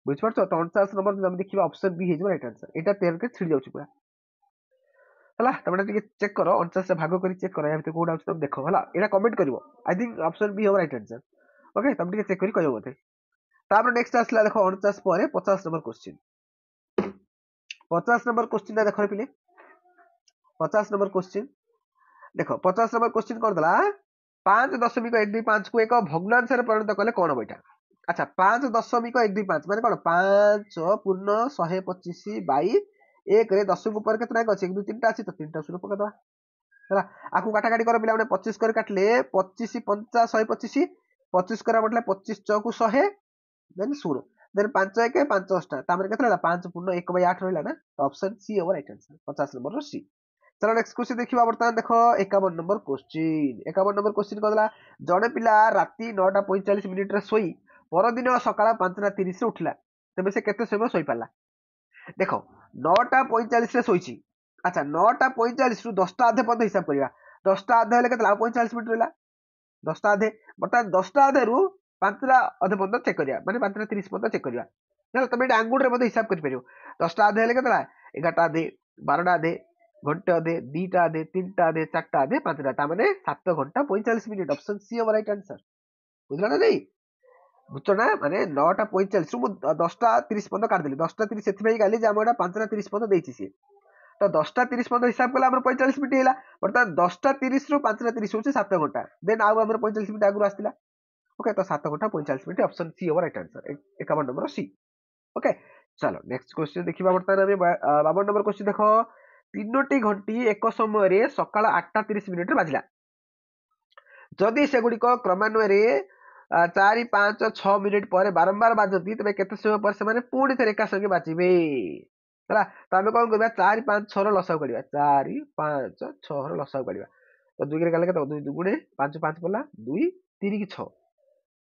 बुझ परछो तो 49 नंबर तमे देखिबा ऑप्शन बी हेजो राइट आंसर एटा 13 के छिड़ जाउची पूरा हला तमे टिके चेक करो 49 से भाग करी चेक करो या भितर कोड होउची तमे देखो हला एटा कमेंट करिवो आई थिंक ऑप्शन बी हो राइट आंसर ओके तमे टिके चेक करी कहयो मते तापर नेक्स्ट आसला देखो 49 पर 50 नंबर क्वेश्चन 50 नंबर क्वेश्चन देखो पिले 50 नंबर क्वेश्चन देखो 50 नंबर क्वेश्चन कर दला 5.125 को एक भग्नांश रे परिणत कले कोन बैठा अच्छा 5.125 माने कोन 5 पूर्ण 125 बाई 1 रे 10 को पर केतना अछि 1 2 3 टा अछि तो 3 टा शून्य पका दवा हला आकु काटा काटी कर पिला माने 25 कर काटले 25 50 125 25 करा मतलब 25 चौक 100 देन 0 देन 5 1 5 टा तामरे केतना 5 पूर्ण 1 बाई 8 रहला ना ऑप्शन सी ओवर राइट आंसर 50 नंबर रो सी चलो नेक्स्ट क्वेश्चन देखिबा बर्तमान देखो 51 नंबर क्वेश्चन 51 नंबर क्वेश्चन कहला जड़े पिला राती 9:45 मिनिट रे सोई परदिन सकाळ 5:30 रे उठला तबे से केते समय सोई पाला देखो 9:45 रे सोईची अच्छा 9:45 रु 10टा आधे पद हिसाब करिया 10टा आधे हेले केतला 45 मिनिट रहला 10टा आधे बर्तमान 10टा आधे रु 5टा आधे पद चेक करिया माने 5:30 पद चेक करिया चलो तबे आंगुल रे पद हिसाब करि परियो 10टा आधे हेले केतला 11टा आधे 12टा आधे घंटे आधे 2टा आधे 3टा आधे 4टा आधे 5टा ता माने 7 घंटा 45 मिनिट ऑप्शन सी ओवर राइट आंसर बुझला ना नहीं बुझो ना माने 9:45 रु 10:30 पद काट देली 10:30 सेथि भाई गाली जे हमडा 5:30 पद देछि सी तो 10:30 पद हिसाब कला हमर 45 मिनिट हैला बर्तमान 10:30 रु 5:30 होछि 7 घंटा देन आउ हमर 45 मिनिट आगु आस्तिला ओके तो 7 घंटा 45 मिनिट ऑप्शन सी ओवर right answer 51 number C okay चलो नेक्स्ट क्वेश्चन देखिबा बर्तमान हम 52 नंबर क्वेश्चन देखो 3टी घंटी एक समय रे सकाळ 8:30 मिनिट रे बाजिला जदि सेगुडी को क्रमान्वये 4 5 6 मिनिट पर बारंबार बाजती तबे केते समय पर से माने पूर्ण थे एका संगे बाजिबे हला त हम कोन करबा 4 5 6 रो लसाउ करिबा 4 5 6 रो लसाउ करिबा तो 2 के गले के 2 2 गुणे 5 5 पला 2 3 की 6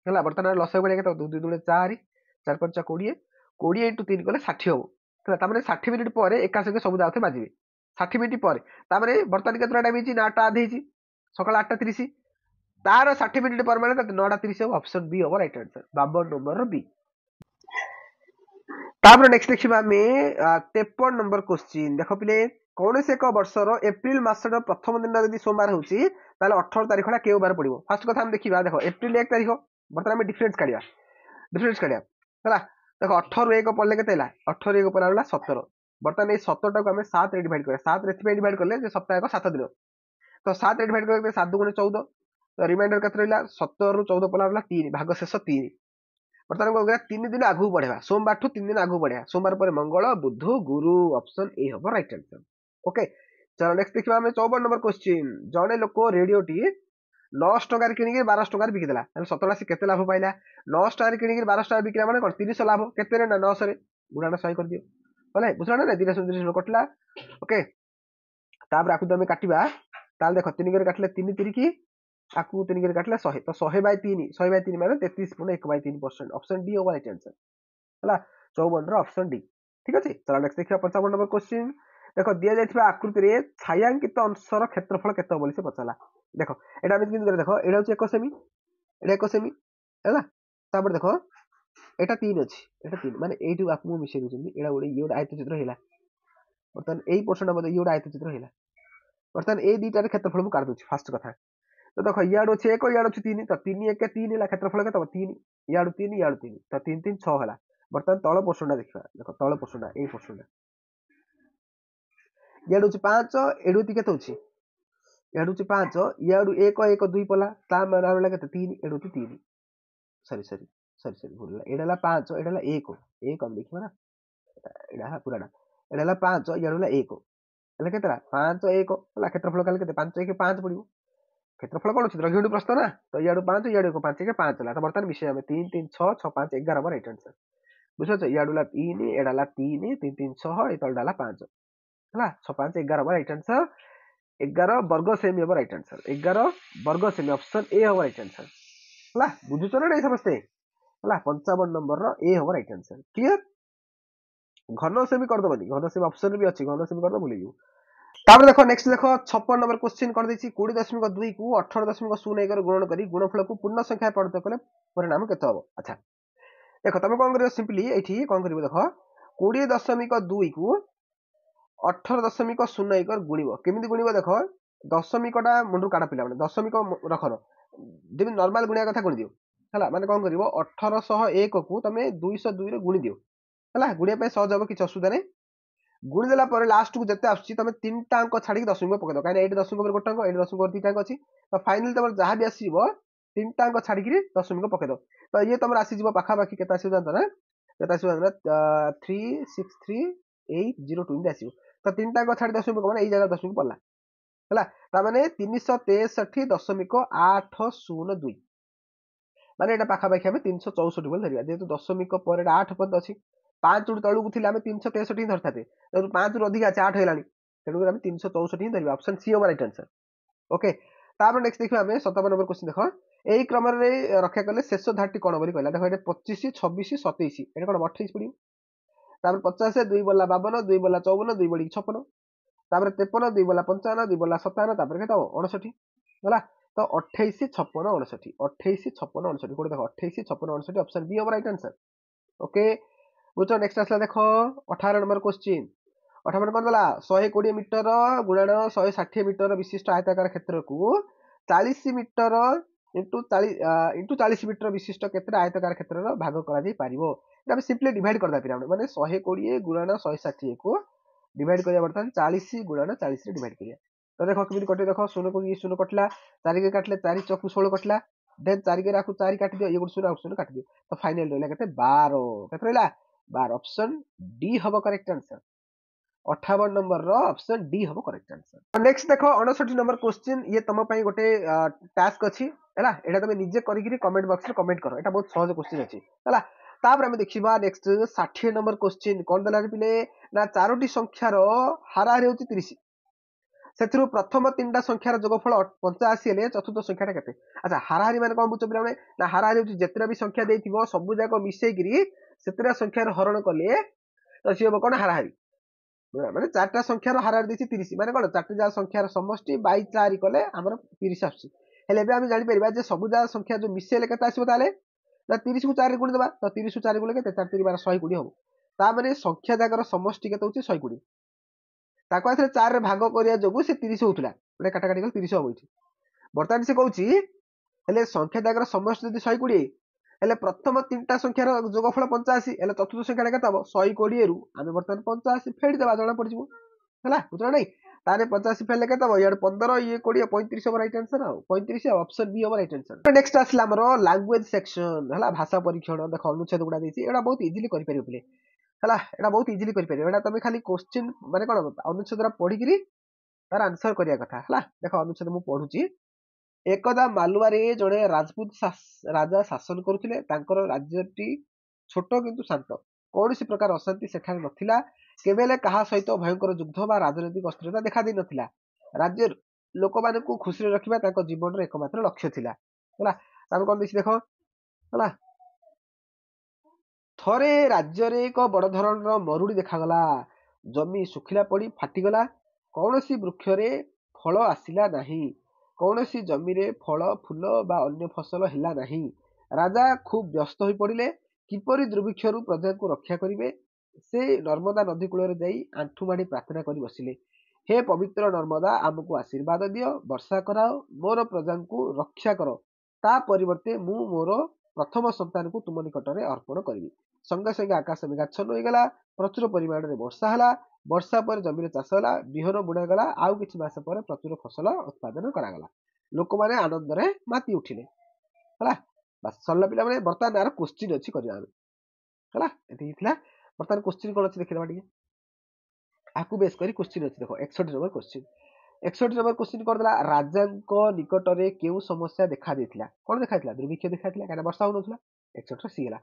हला बर्तमान लसाउ करिया के 2 2 गुणे 4 4 5 20 20 into 3 कले 60 हो हला त माने 60 मिनिट पर एका संगे सब दाउथे बाजिबे 60 मिनिट पर तामरे बर्तमान केतरा टाइम हिची 9टा आधे हिची सकाळ 8:30 तार 60 मिनिट पर माने 9:30 ऑप्शन बी ओवर राइट आंसर 52 नंबर बी तापर नेक्स्ट देखिबा में 53 नंबर क्वेश्चन देखो पिले कौन से एक वर्षर एप्रिल मासर प्रथम दिन यदि सोमवार होची ताले 18 तारिखटा केउ बार पड़िबो फर्स्ट कथा हम देखिबा देखो एप्रिल 1 तारिख बर्तमान में डिफरेंस काढिया हला देखो 18 रो 1 पड़ले केते हला 18 1 पड़ला हला 17 बर्तमान ए 17 टाको हम 7 रे डिवाइड करिया 7 रे डिवाइड करले जे सप्ताह को 7 दिन तो 7 रे डिवाइड करके 7 गुणे 14 तो रिमाइंडर केते रहला 17 रु 14 पड़ला हला 3 भाग शेष 3 बर्तमान को 3 दिन आगु बढ़ेबा सोमवार ठु 3 दिन आगु बढ़ेबा सोमवार पर मंगल बुध गुरु ऑप्शन ए हबो राइट आंसर ओके चलो नेक्स्ट देखिबा हम 54 नंबर क्वेश्चन जने लोक रेडियो टी 9 टका किनि के 12 टका बिकि देला ताले 17 से केते लाभ पाइला 9 टका किनि के 12 टका बिकला माने कोन 300 लाभ केते रे ना 900 रे गुणाना 100 कर दियो बोले बुझला ना 330 कटला ओके तापर आकु तमे काटिबा ताल देखो 3 के काटले 3 3 की आकु 3 के काटले 100 तो 100/3 माने 33.1/3% option D over right answer हला 54 रो ऑप्शन डी ठीक अछि चलो नेक्स्ट देखिबा 55 नंबर क्वेश्चन देखो दिया जायथिबा आकृति रे छायांकित अंशर क्षेत्रफल केते बोली से पचाला देखो एटा हम किन करे देखो एटा होची 1 सेमी एटा 1 सेमी हला तापर देखो एटा 3 अछि एटा 3 माने एटु आकु मिसे दुचंदी एटा ओडी योड आयत चित्र हेला बर्तन एई पोर्शन मध्ये योड आयत चित्र हेला बर्तन ए दीटा रे क्षेत्रफल मु काट दोची फर्स्ट कथा तो देखो याडो छे 1 याडो छु 3 तो 3 1 3 ला क्षेत्रफल के तो 3 याडो 3 याडो 3 तो 3 3 6 हला बर्तमान तळ पोर्शन देखिबा देखो तळ पोर्शन ए पोर्शन याडो छु 5 एडु ति केते होची याडु छु 5 याडु 1 1 2 पला ता माने होला केते 3 एडु ति 3 सॉरी भूलला एडाला 5 एडाला 1 1 हम देखिबा ना ଏଇଟା ପୁରାଟା ଏଇଟା ହେଲା 5 ଇଆଡ଼ୁ ହେଲା 1 ହେଲେ କେତେଟା 5 1 ହେଲା କ୍ଷେତ୍ରଫଳ କାଲି କେତେ 5 1 5 ପଡ଼ିବ କ୍ଷେତ୍ରଫଳ କ'ଣ ଅଛି ଦ୍ରଘିଣୀ ପ୍ରସ୍ଥ ନା ତ ଇଆଡ଼ୁ 5 ଇଆଡ଼ୁ 1 5 1 5 ହେଲା ତ ବର୍ତ୍ତମାନ ମିଶେଇ ଆମେ 3 3 6 6 5 11 ହବ ରାଇଟ୍ ଆନ୍ସର ବୁଝିପାରୁଛ ଇଆଡ଼ୁ ହେଲା 3 ଏଇଟା ହେଲା 3 3 3 6 ଏଇ ତଳଟା ହେଲା 5 ହେଲା 6 5 11 ହବ ରାଇଟ୍ ଆନ୍ସର 11 ବର୍ଗ ସେମି ହବ ରାଇଟ୍ ଆନ୍ସର 11 ବର୍ଗ ସେମି ଅପସନ୍ ଏ ହବ ରାଇଟ୍ ଆନ୍ସର ହେଲା ବୁଝୁଛ ନା ନାଇଁ ସମସ୍ତେ ହେଲା 55 ନମ୍ବରର ଏ ହବ ରାଇଟ୍ ଆନ୍ସର କ୍ଲିୟର घन सेमी करदबनी घन सेमी ऑप्शन भी अच्छी घन सेमी करदो भूली तापर देखो नेक्स्ट देखो 56 नंबर क्वेश्चन कर देछि 20.2 को 18.01 गुणन करी गुणफल को पूर्ण संख्या परिणत कले परिणाम केते हबो अच्छा देखो तमे कोन करियो सिंपली एठी कोन करियो देखो 20.2 को 18.01 गुणिबो केमिति गुणिबो देखो दशमिकटा मुंडू काटा पिला माने दशमिक रखन जेमि नॉर्मल गुणिया कथा गुणि दियो हला माने कोन करिवो 1801 को तमे 202 रे गुणि दियो हला गुणिया पे सहज हबो किछ असुविधा नै गुणि देला पर लास्ट को जते आछि तमे तीनटा अंक छाडी दशमिक पके दो काने एठी दशमिक पर गोटा अंक एठी दशमिक पर तीनटा अंक अछि तो फाइनली तमर जहा भी आसीबो तीनटा अंक छाडी कि दशमिक पके दो तो ये तमर आसीबो पाखा पाखी केता आसीबो जानत ना केता आसीबो जानत 363,802 इनदे आसीबो तो तीनटा अंक छाडी दशमिक माने एई जगह दशमिक पड़ला हला ता माने 363.802 माने एटा पाखा पाखी हमें 364 बोल धरिया जेतु दशमिक पर 8 पद अछि 5 रु तळु थिले हमें 363 धरताते तो 5 रु अधिक अछि 8 हेलानी तेनु हमें 364 ही धरिबा ऑप्शन सी ओवर राइट आंसर ओके तापर नेक्स्ट देखिबा हमें 57 नंबर क्वेश्चन देखो एई क्रम रे रक्षा करले शेष धारटी कोन बोली कहला देखो एटे 25 26 27 एटे कोन 28 पड़ी तापर 50 2 बोला 52 2 बोला 54 2 बोली 56 तापर 53 2 बोला 55 2 बोला 57 तापर केता 59 होला तो 28 56 59 28 56 59 कोड देखो 28 56 59 ऑप्शन बी ओवर राइट आंसर ओके बुझो नेक्स्ट आसला देखो 18 नंबर क्वेश्चन 18 नंबर देला 120 मीटर गुणन 160 मीटर विशिष्ट आयताकार क्षेत्र को 40 मीटर इंटू 40 मीटर विशिष्ट केते आयताकार क्षेत्र भाग करा जाई पारिबो एटा हम सिंपली डिवाइड कर दा पिरा माने 120 गुणन 160 को डिवाइड करिया बर्तन 40 गुणन 40 रे डिवाइड करिया तो देखो केमिति कटे देखो 0 को ये 0 कटला 4 के काटले 4 चौक 16 कटला देन 4 के राखु 4 काट दियो ये गुड 0 आउट 0 काट दियो तो फाइनल रहला केते 12 केते रहला 12 ऑप्शन डी हबो करेक्ट आंसर 58 नंबर रो ऑप्शन डी हबो करेक्ट आंसर नेक्स्ट देखो 59 नंबर क्वेश्चन ये तम पई गोटे टास्क अछि हैला एटा तमे निजे करि गिरी कमेंट बॉक्स रे कमेंट करो एटा बहुत सहज क्वेश्चन अछि हैला तापर हम देखिबा नेक्स्ट 60 नंबर क्वेश्चन कोन दला पिले ना चारोटी संख्यार हाराहारी होची 30 सेथरु प्रथम तीनटा संख्यार जोगफल 85 हेले चतुर्थ संख्याटा केते अच्छा हाराहारी माने कोन बुझ पिला ना हाराहारी होची जेतरा भी संख्या देथिबो सब जाको मिसै गिरी सेतरा संख्यार हरण कले तो सियो कोन हाराहारी माने चारटा संख्यार हाराहारी देछि 30 माने कोन चारटा जा संख्यार समष्टि बाई 4 कले हमर 30 आछि हेले बे हम जानि परिबा जे सब जा संख्या जो मिसैले केते आसीबो ताले ना 30 को 4 रे गुण देबा तो 30 को 4 गुण केते 4 3 12 120 हबो ता माने संख्या जाकर समष्टि केते होची 120 ताको आथरे 4 रे भाग करिया जोगु से 30 होतुला माने काटा काटी गल 30 हबो इठी बर्तमान से कहूची हेले संख्या जाकर समष्टि जदी 120 हेले प्रथम तीनटा संख्यार जोगफल 85 हेले चतुर्थ संख्याटा केते हबो 120 रु आमे बर्तमान 85 फेडी देबा जणा पड़ जिवो हला बुझला नै ताने 85 फेले केते हबो यार 15 ये 20 35 हबो राइट आंसर आ 35 ऑप्शन बी हबो राइट आंसर नेक्स्ट आसला हमरो लैंग्वेज सेक्शन हला भाषा परीक्षण देखो अनुच्छेद गुडा देछि एडा बहुत इजीली करि परिबो पिले हला एडा बहुत इजीली करि परिबो एडा तमे खाली क्वेश्चन माने कोन अनुच्छेदरा पढि गिरी तार आंसर करिया कथा हला देखो अनुच्छेद मु पढुची एकदा मालुआरे जणे राजपूत राजा शासन करुथिले तांकर राज्यटी छोट किंतु शांत कोनोसी प्रकार अशांति सेठारे नथिला केबेले कहा सहित भयंकर युद्ध बा राजनीतिक अस्थिरता देखा दै नथिला राज्य लोक मानकु खुशी रे रखिबा तांको जीवन रे एकमात्र लक्ष्य थिला हला तामे कोन दिस देखो हला थरे राज्य रे एक बड़ धरणर मरुडी देखा गला जमी सुखिला पड़ी फाटी गला कोनोसी वृक्ष रे फल आसिला नाही कोनोसी जमी रे फल फूल बा अन्य फसल हिला नाही राजा खूब व्यस्त होई पड़िले किपरि दुर्भिक्षरु प्रजा को रक्षा करिवे से नर्मदा नदी कूल रे जाई आंठू माडी प्रार्थना करि बसिले हे पवित्र नर्मदा आमको आशीर्वाद दियो वर्षा कराओ मोर प्रजा को रक्षा करो ता परिवर्ते मु मोर प्रथम संतान को तुम निकट रे अर्पण करिवि संगे संगे आकाश मेघाच्छन्न होई गला प्रचुर परिमाण रे वर्षा हला वर्षा पर जमी रे चाष हला बिहन बुणा गला आउ किछि मास पर प्रचुर फसल उत्पादन करा गला लोक माने आनंद रे माती उठिले हला बस सरला पिला माने बर्तमान आर क्वेश्चन अछि करिया हला एति हितला बर्तमान क्वेश्चन कौन अच्छी देखिए टे आपको बेस कर क्वेश्चन अच्छी देख 61 नंबर क्वेश्चन 61 नंबर क्वेश्चन कर देला राजा निकट में क्यों समस्या देखा देथिला कौन देखा दुर्भिक्ष देखा कहीं वर्षा हो 61 सी है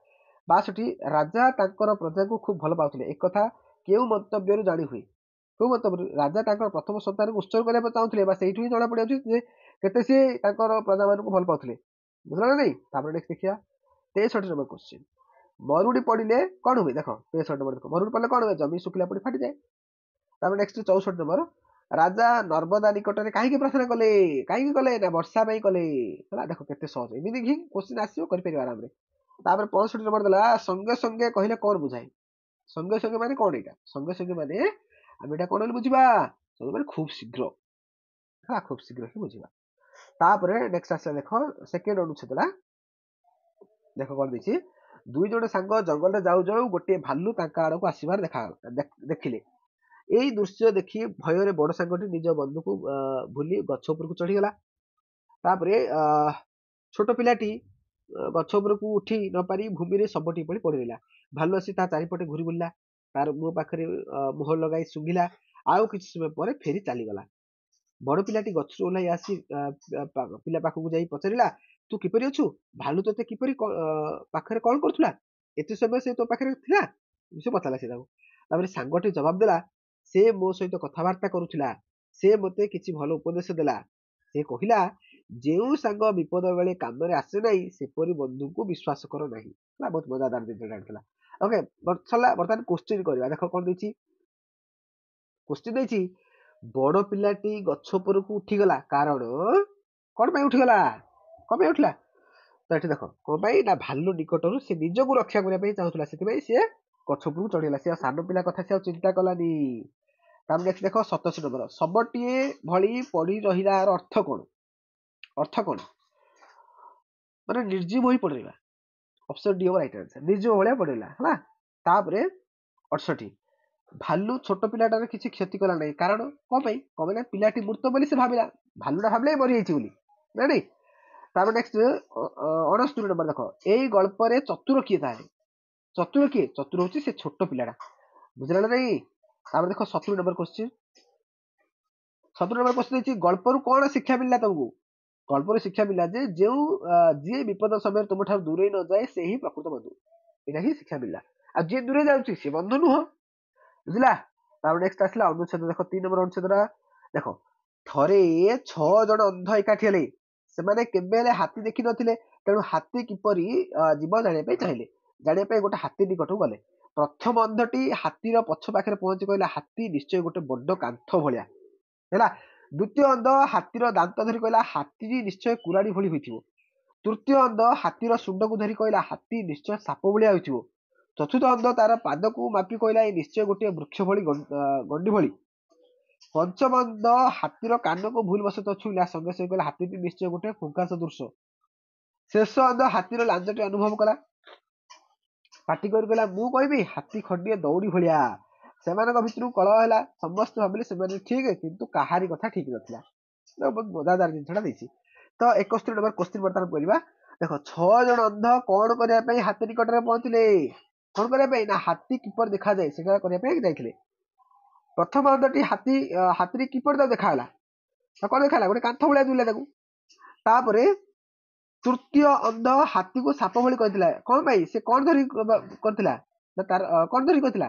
62 राजा तांकर प्रजा को खूब भल पाउथिले एक कथा केउ मंतव्य जानी हुए क्यों मंतव्य राजा तांकर प्रथम संतान को उत्सर्ग करने चाहूले से जना पड़ा केते सी प्रजा मान भल पाउथिले बुझल ना नहीं नेक्स्ट देखिए 63 नंबर क्वेश्चन मरुड़ी पड़े कौन हुए देख 63 नंबर देख मरुड़ी पड़े कौन हुए जमी शुखिला पड़ी फाटी जाए नेक्स्ट 64 नंबर राजा नर्मदा निकट में कहीं प्रार्थना कले कहीं कले ना वर्षा कले देख के सहज एमती ही क्वेश्चन आसो कर आराम से 65 नंबर देला संगे संगे कहले कौन बुझाए संगे संगे माने कौन यहाँ संगे संगे माने आम यहाँ कौन बुझा माने खूब शीघ्र है खूब शीघ्र ही बुझा तापर नेक्स्ट आस देख सेकेंड अनुच्छेद देख कौन देखिए दुई जन सांग जंगल जाऊ जाऊ गोटे भालू आड़ को आसबार देखिले यही दृश्य देखी भयर बड़ सांगटी निज बंधु को भूली गछ उपर चढ़ीगला छोट पिलाटी गछ उपर को उठी न पारी भूमि सबटी पड़ी पड़ेगा भालू आसी चारिपटे घूरी बुलला तार मुह पाखे मुह लगाई सुंघिला आउ किसी समय पर फेरी चलीगला बड़ पिलाटी गछ ओह्लाई आसी पिला पाखक जाई पचारा तू किपरि अच्छु भालू तोते किपरि पाखरे कौन करुला एत समय से तो पाखे थिला से पचारा से सांगटी जवाब देला से मो सहित कथबार्ता करुला से मते किछि भल उपदेश देला से कहिला जेउ सांग विपद बेले काम आसे ना सेपरी बंधु को विश्वास कर ना बहुत मजादार जिन ओके बर्तमान क्वेश्चन करवा देख कौन देछि क्वेश्चन देछि बड़ पिलाटी गछ उपर को उठीगला कारण कौन पे उठीगला कौन पे उठला तो ये देख कौन पे ना भालू निकटू से निज को रक्षा करने चाहूला से गछ उपर चढ़ीगला सी सान पिला कथा से चिंता कलानी नेक्स्ट देख 87 नंबर सबटी भली पड़ी रहिलार अर्थ कौन माने निर्जीव हो पड़ेगा ऑप्शन डी हम राइट आंसर निर्जीव भाया पड़ेगा है तापरे 68 भालू छोट पिलाटार किसी क्षति कला नहीं कारण कौन ना पिलाटी मृत बोली से भाविला भालूटा भाविले मरी जाइए ना नहीं तापर नेक्स्ट 69 नंबर देख यही गल्प चतुर किए चतुर किए चतुर हूँ से छोट पिलाटा बुझला ना नहीं तापर देख 70 नंबर क्वेश्चन 70 नंबर क्वेश्चन गल्प कौन शिक्षा मिलला तुमको गल्प शिक्षा मिला जो जी विपद समय तुम ठार दूरे न जाए से ही प्रकृत बंधु यहाँ ही शिक्षा मिलला आ जी दूरे जाऊँगी सी बंधु नुह बुझला नेक्स्ट आसला अनुच्छेद देख 3 नंबर अनुच्छेद देख थरे 6 जन अंध एकाठी हेले से केबे हाथी देखी नथिले तेणु हाथी किपरि जीव जानिया चाहिए जानिया गोटे हाथी निकट गले प्रथम अंधटी हाथीर पछ पाखे पहुंची कहला हाथी निश्चय गोटे बड़ कांथ भाया है द्वितीय अंध हाथीर दांत धरी कहला हाथी निश्चय कुराड़ी भली होइथिबो तृतीय अंध हाथीर सुंड को धरी कहला हाथी निश्चय साप भलिया होइथिबो चतुर्थ अंध तार पाद को मापी कहला निश्चय गोटे वृक्ष भली गंडी भली पंचम अंध हाथीर कान को भूल वशत छुईला संगे संगे कहला हाथी निश्चय गोटे फुंका सदृश शेष अंध हाथीर लांजटी अनुभव कला पाटी कर कहला मु कहबी हाथी खंडिए दौड़ी भलिया से भितर कलह है समस्त भाविले से ठीक है किंतु कहारी कथा ठीक नथिला बहुत मजादार जिनसा तो 71 नंबर क्वेश्चन बर्तमान करवा देख 6 जन अंध कौन करने हाथी निकट में पहुंचले कौन करने ना हाथी किपर देखा जाए से करने प्रथम अंधटी हाथी हाथी किपर देखाला कौन देखा गोटे कांथ भाया दुला तृतीय अंध हाथी को साप भली कहला कौन भाई से कौन धरी करथिला तार कौन धरी कहला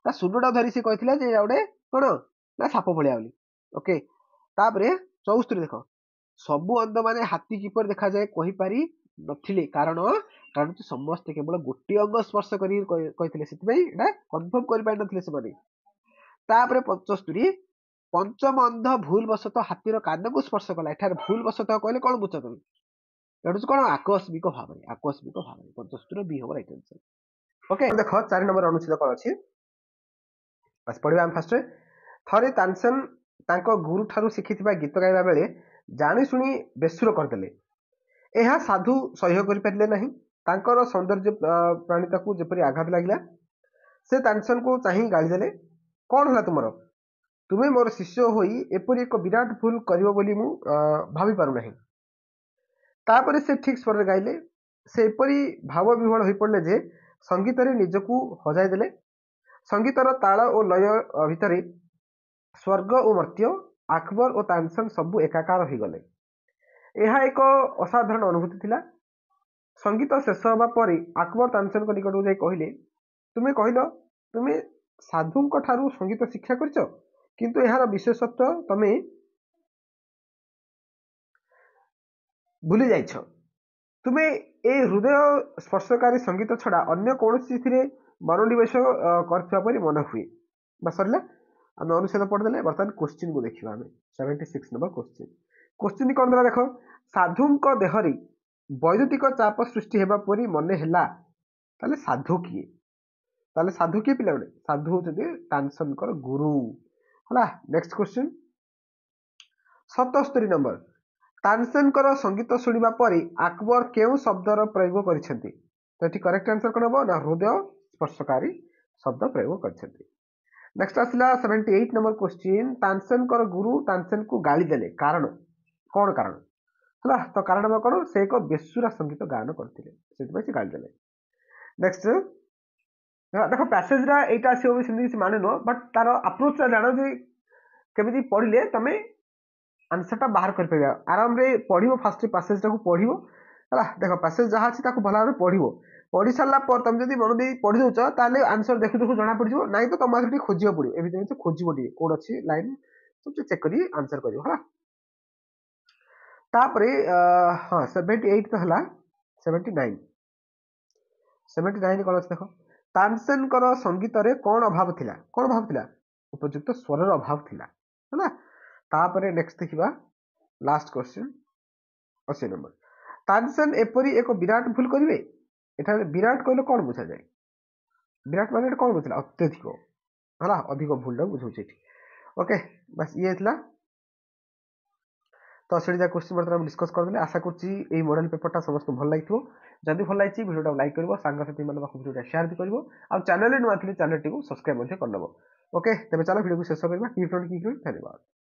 सुनटा धरी से कहला गोटे कौन ना साप भाया ओके तापरे 74 देख सबु अंध माने हाथी किपर देखा जाए कहि पारी नथिले कारण समस्त केवल गोटे अंग स्पर्श करथिले सेतिबई एटा कंफर्म करि पाइ नथिले से माने तापरे 75 पंचम अंध भूल वशत हाथीर कान को स्पर्श कला एठार भूल वशत कहले कौन बुझ तुम एटा कौन आकस्मिक भाव 75 बी हम राइट आंसर ओके देख 4 नंबर अनुच्छेद कौन अछि बस पढ़िबा हम फर्स्ट थरे तानसेन तांको गुरु ठारू शिखिथिबा गीत गाइबा बेले जानी सुनी बेसुर करदेले एहा साधु सह्य करि पारिले नाही तांकर सौंदर्य प्राणिता को जेपरि आघात लागिला से तानसेन को चाहि गाली देले कौन होला तुमरो तुमे मोर शिष्य होई एपरि एक विराट भूल करिवो बोली मु भाबी पारु नाही तापरे से ठीक स्वर गाइले से एपरि भाव विह्वल होई पड़ले जे संगीत रे निजकू हजाई देले संगीतर ताल और लय भितर स्वर्ग और मर्त्य अकबर और तानसेन सबू एकाकार हो गले यह एक असाधारण अनुभूति थिला संगीत शेष होगा पर अकबर तानसेन निकट जाई कहले तुमे कहल तुमे साधु ठारू संगीत शिक्षा करछ किंतु यार विशेषत्व तमे भूली जाइछ तुमे ए हृदय स्पर्शकारी संगीत छड़ा अन्य कौन मनोनिवेश कर मन हुए बस सरला आम अनुच्छेद पढ़ीदे बर्तमान क्वेश्चन को देखा आम 76 नंबर क्वेश्चन क्वेश्चन कौन देला देख साधु देहरी वैद्युतिक चाप सृष्टि होगा परी मन है साधु किए साधु किए पिला साधु होती तानसेन गुरु है नेक्स्ट क्वेश्चन 77 नंबर तानसेन संगीत शुणा पर अकबर क्यों शब्दर प्रयोग कर करेक्ट आंसर कौन हम ना हृदय स्पर्शकारी शब्द प्रयोग कर नेक्स्ट आसला 78 नंबर क्वेश्चन तानसेन गुरु तानसेन को गाली देले कारण कौन कारण है तो कारण हम कौन से एक बेसुरा संगीत गायन करते गाली देले नेक्स्ट देख पैसेज एटा आस माने नुह बट तार अप्रोच जान जे केमी पढ़ले तुम आंसर बाहर कर आराम रे पढ़ो फास्ट पैसेज टाक पढ़ो है देख पैसेज जहाँ अच्छी भल भाव पढ़ो पढ़ी सारा तुम जब मन दे पढ़ी दौच आंसर देखु देखु जना पड़ ना तो तुम आगे खोज पड़ो एमती खोज कौन अच्छी लाइन तुम चेक कर आंसर कर हाँ 78 तो है 79 कौन अच्छे देख तानसेन संगीत रे कौन अभाव थिला उपयुक्त स्वर अभाव थिला है तापर नेक्स्ट देखा लास्ट क्वेश्चन 80 नंबर तानसेन एपरी एक विराट भूल करेंगे एटा विराट कहले कौन बुझा जाए विराट मान कौन बुझा अत्यधिक है अधिक भूल बुझे ओके बस ये थी तो से क्वेश्चन बर्तमान डिस्कस करदे आशा करुँच मॉडल पेपर समस्त भल लगे जदि भल लगी वीडियो लाइक कर सांगसाथी मान वीडियो शेयर भी कर और चैनल नुआ चैनल टी सब्सक्राइब करनब ओके तेज चलो वीडियो को शेष करवा धन्यवाद।